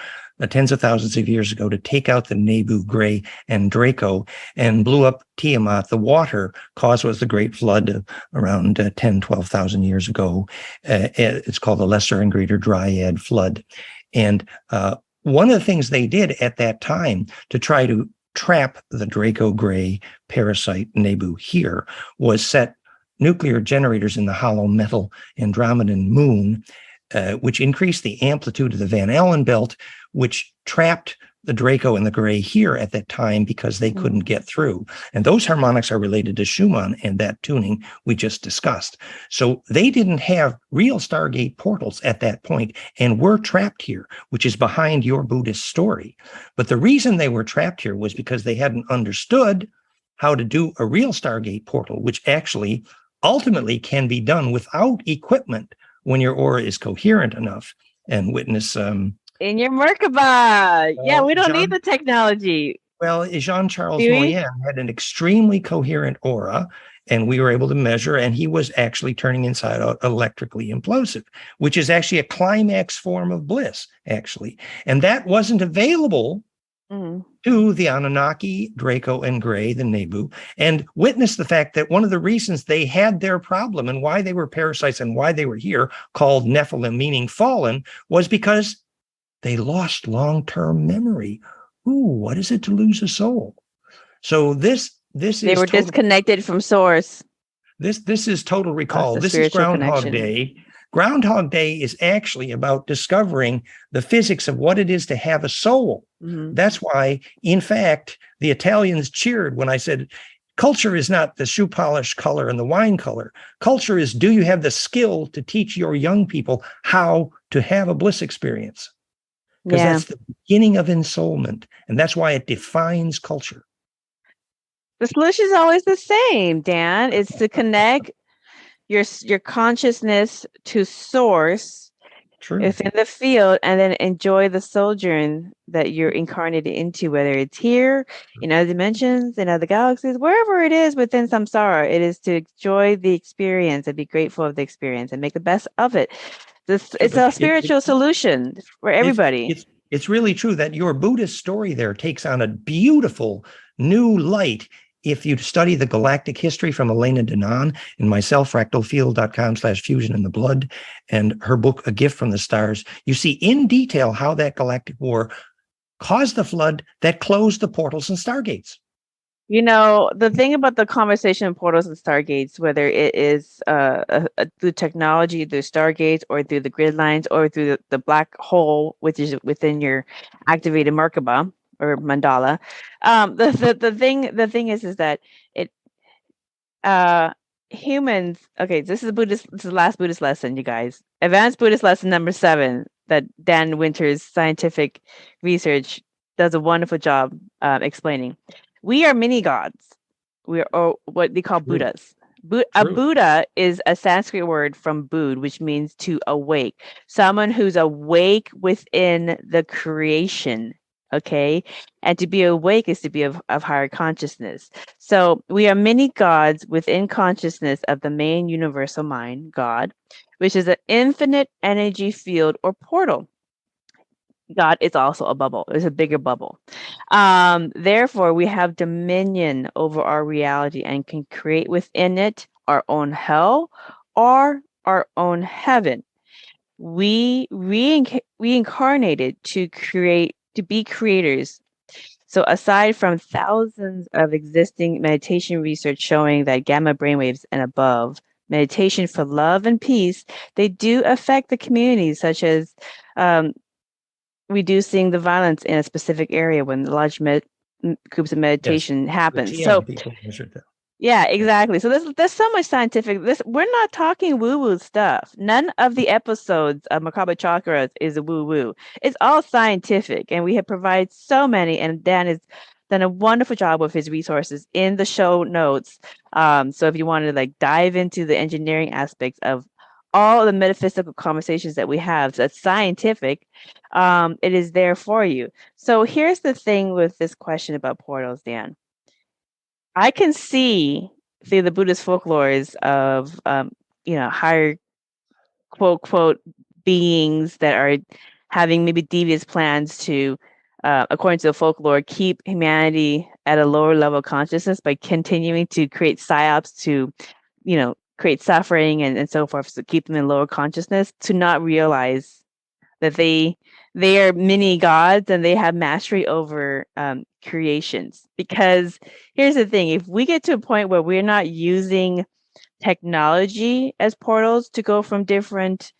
tens of thousands of years ago to take out the Nebu, Gray, and Draco and blew up Tiamat. The water cause was the Great Flood around 10, 12,000 years ago. It's called the Lesser and Greater Dryad Flood. And one of the things they did at that time to try to trap the Draco Gray parasite Nebu here was set nuclear generators in the hollow metal Andromedan moon, which increased the amplitude of the Van Allen belt, which trapped the Draco and the Gray here at that time because they couldn't get through. And those harmonics are related to Schumann and that tuning we just discussed. So they didn't have real Stargate portals at that point and were trapped here, which is behind your Buddhist story. But the reason they were trapped here was because they hadn't understood how to do a real Stargate portal, which actually ultimately can be done without equipment when your aura is coherent enough. And witness in your Merkaba. Yeah, we don't need the technology. Well, Jean-Charles theory? Moyen had an extremely coherent aura, and we were able to measure, and he was actually turning inside out electrically implosive, which is actually a climax form of bliss, actually. And that wasn't available to the Anunnaki, Draco, and Gray, the Nebu, and witness the fact that one of the reasons they had their problem and why they were parasites and why they were here, called Nephilim, meaning fallen, was because they lost long-term memory. Ooh, what is it to lose a soul? So this They is were total, disconnected from source. this is total recall. The This is spiritual Groundhog connection. Day. Groundhog Day is actually about discovering the physics of what it is to have a soul. That's why, in fact, the Italians cheered when I said, culture is not the shoe polish color and the wine color. Culture is, do you have the skill to teach your young people how to have a bliss experience? Because that's the beginning of ensoulment. And that's why it defines culture. The solution is always the same, Dan. It's to connect your consciousness to source. True. Within the field, and then enjoy the sojourn that you're incarnated into, whether it's here, in other dimensions, in other galaxies, wherever it is within samsara. It is to enjoy the experience and be grateful of the experience and make the best of it. It's a spiritual solution for everybody. It's really true that your Buddhist story there takes on a beautiful new light. If you study the galactic history from Elena Denon and myself, fractalfield.com/fusion in the blood, and her book, A Gift from the Stars, you see in detail how that galactic war caused the flood that closed the portals and stargates. You know, the thing about the conversation of portals and stargates, whether it is through technology, through stargates, or through the grid lines, or through the black hole, which is within your activated Merkaba or mandala, the thing is that it humans. Okay, this is the last Buddhist lesson, you guys. Advanced Buddhist lesson number 7 that Dan Winter's scientific research does a wonderful job explaining. We are mini gods. We are what they call Buddhas. A Buddha is a Sanskrit word from Bud, which means to awake. Someone who's awake within the creation. Okay. And to be awake is to be of higher consciousness. So we are mini gods within consciousness of the main universal mind, God, which is an infinite energy field or portal. God is also a bubble. It's a bigger bubble. Therefore, we have dominion over our reality and can create within it our own hell or our own heaven. We reincarnated to be creators. So aside from thousands of existing meditation research showing that gamma brainwaves and above, meditation for love and peace, they do affect the communities, such as reducing the violence in a specific area when large groups of meditation happens. So yeah, exactly. So there's so much scientific. We're not talking woo-woo stuff. None of the episodes of Macabre Chakras is a woo-woo. It's all scientific, and we have provided so many. And Dan has done a wonderful job with his resources in the show notes. So if you want to dive into the engineering aspects of all the metaphysical conversations that we have, that's scientific, it is there for you. So here's the thing with this question about portals, Dan. I can see through the Buddhist folklores of, higher quote beings that are having maybe devious plans to, according to the folklore, keep humanity at a lower level of consciousness by continuing to create psyops to, create suffering and so forth, so keep them in lower consciousness, to not realize that they are mini gods and they have mastery over creations. Because here's the thing, if we get to a point where we're not using technology as portals to go from different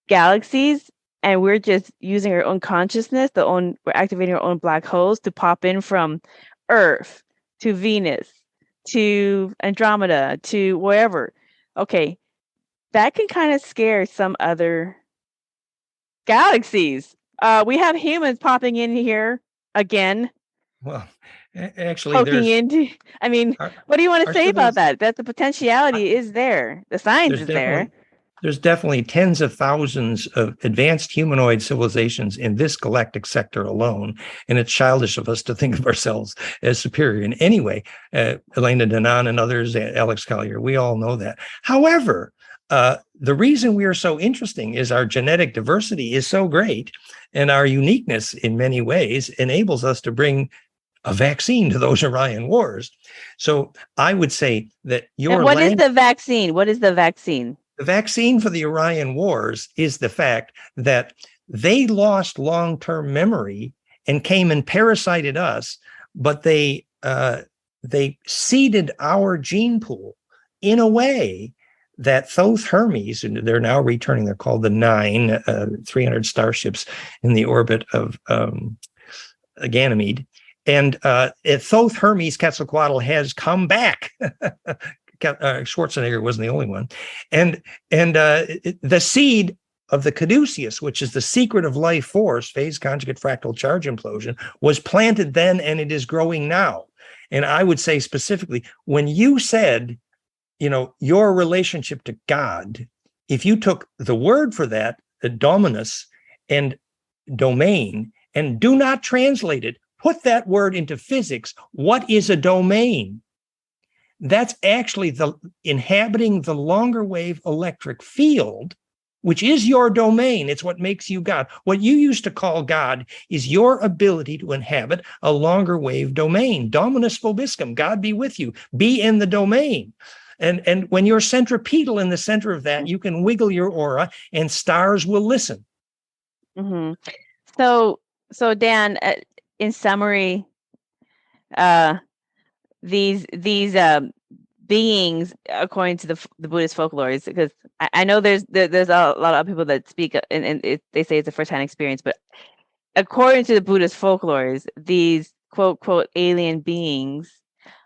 galaxies, and we're just using our own consciousness, we're activating our own black holes to pop in from Earth to Venus to Andromeda to wherever, okay, that can kind of scare some other galaxies. We have humans popping in here again. Well, actually, what do you want to say about that? That the potentiality is there. The science is there. There's definitely tens of thousands of advanced humanoid civilizations in this galactic sector alone, and it's childish of us to think of ourselves as superior in any way. Elena Danaan and others, Alex Collier, we all know that. However, the reason we are so interesting is our genetic diversity is so great, and our uniqueness in many ways enables us to bring a vaccine to those Orion wars. So I would say that your What is the vaccine? What is the vaccine? The vaccine for the Orion Wars is the fact that they lost long-term memory and came and parasited us, but they seeded our gene pool in a way that Thoth Hermes, and they're now returning, they're called the 9, 300 starships in the orbit of Ganymede. And Thoth Hermes Quetzalcoatl has come back. Schwarzenegger wasn't the only one. And the seed of the caduceus, which is the secret of life force, phase conjugate fractal charge implosion, was planted then, and it is growing now. And I would say specifically, when you said, your relationship to God, if you took the word for that, the dominus and domain, and do not translate it, put that word into physics, what is a domain? That's actually the inhabiting the longer wave electric field, which is your domain. It's what makes you God. What you used to call God is your ability to inhabit a longer wave domain. Dominus vobiscum, God be with you. Be in the domain. And when you're centripetal in the center of that, you can wiggle your aura and stars will listen. Mm-hmm. So Dan, in summary, these beings, according to the Buddhist folklore, because I know there's a lot of people that speak and they say it's a first-hand experience, but according to the Buddhist folklores, these quote alien beings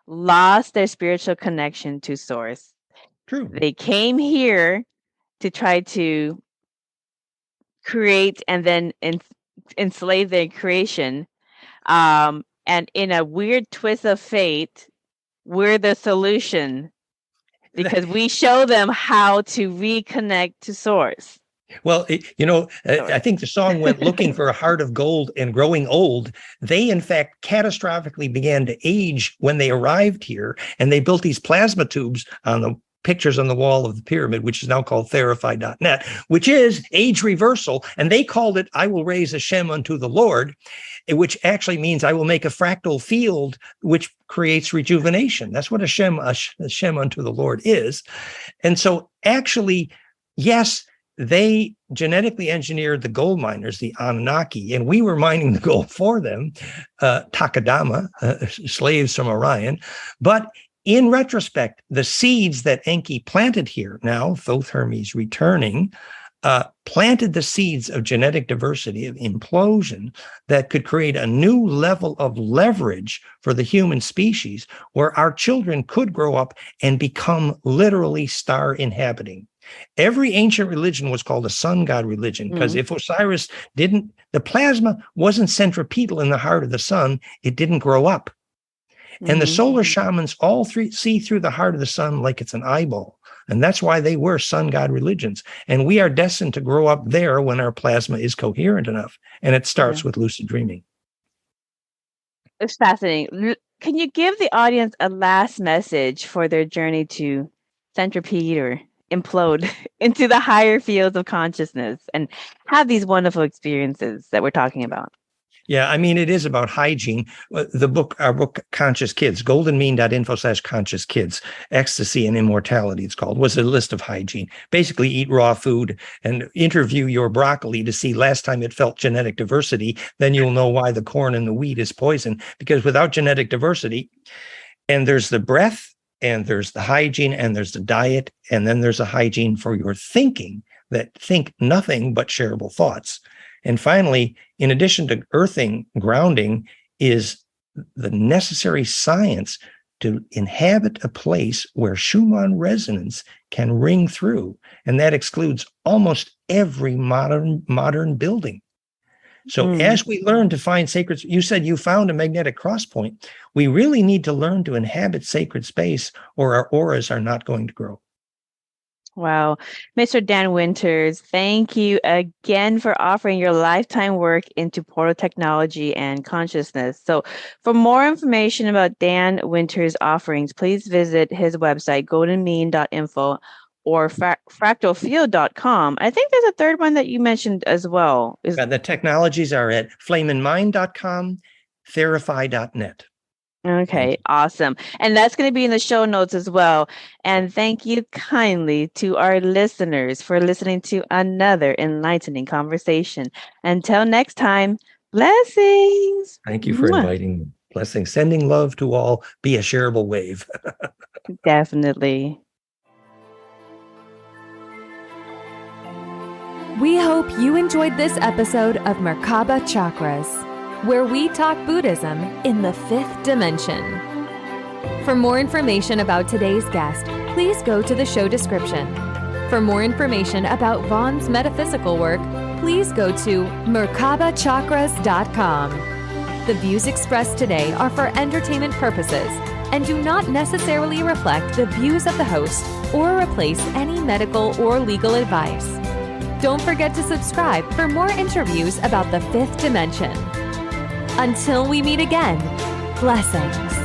lost their spiritual connection to source. True. They came here to try to create and then enslave their creation. And in a weird twist of fate, we're the solution because we show them how to reconnect to source. Well, I think the song went looking for a heart of gold and growing old. They, in fact, catastrophically began to age when they arrived here, and they built these plasma tubes on the pictures on the wall of the pyramid, which is now called therify.net, which is age reversal. And they called it, I will raise a Shem unto the Lord, which actually means I will make a fractal field, which creates rejuvenation. That's what a Shem unto the Lord is. And so actually, yes, they genetically engineered the gold miners, the Anunnaki, and we were mining the gold for them, Takadama, slaves from Orion. But in retrospect, the seeds that Enki planted here, now Thoth Hermes returning, planted the seeds of genetic diversity, of implosion, that could create a new level of leverage for the human species, where our children could grow up and become literally star inhabiting. Every ancient religion was called a sun god religion, because if Osiris the plasma wasn't centripetal in the heart of the sun, it didn't grow up. And the solar shamans all see through the heart of the sun like it's an eyeball. And that's why they were sun god religions. And we are destined to grow up there when our plasma is coherent enough. And it starts with lucid dreaming. It's fascinating. Can you give the audience a last message for their journey to centripede or implode into the higher fields of consciousness and have these wonderful experiences that we're talking about? Yeah, I mean, it is about hygiene. Our book, Conscious Kids, goldenmean.info/conscious kids, Ecstasy and Immortality, it's called, was a list of hygiene. Basically, eat raw food and interview your broccoli to see last time it felt genetic diversity. Then you'll know why the corn and the wheat is poison. Because without genetic diversity, and there's the breath, and there's the hygiene, and there's the diet, and then there's a hygiene for your thinking, that think nothing but shareable thoughts. And finally, in addition to earthing, grounding is the necessary science to inhabit a place where Schumann resonance can ring through. And that excludes almost every modern building. So as we learn to find sacred, you said you found a magnetic cross point. We really need to learn to inhabit sacred space, or our auras are not going to grow. Wow. Mr. Dan Winters, thank you again for offering your lifetime work into portal technology and consciousness. So for more information about Dan Winters' offerings, please visit his website, goldenmean.info or fractalfield.com. I think there's a third one that you mentioned as well. The technologies are at flameandmind.com, therify.net. Okay, awesome. And that's going to be in the show notes as well. And thank you kindly to our listeners for listening to another enlightening conversation. Until next time, blessings. Thank you for inviting me. Blessings. Sending love to all. Be a shareable wave. Definitely. We hope you enjoyed this episode of Merkaba Chakras, where we talk Buddhism in the fifth dimension. For more information about today's guest, please go to the show description. For more information about Vaughn's metaphysical work, please go to merkabachakras.com. The views expressed today are for entertainment purposes and do not necessarily reflect the views of the host or replace any medical or legal advice. Don't forget to subscribe for more interviews about the fifth dimension. Until we meet again, blessings.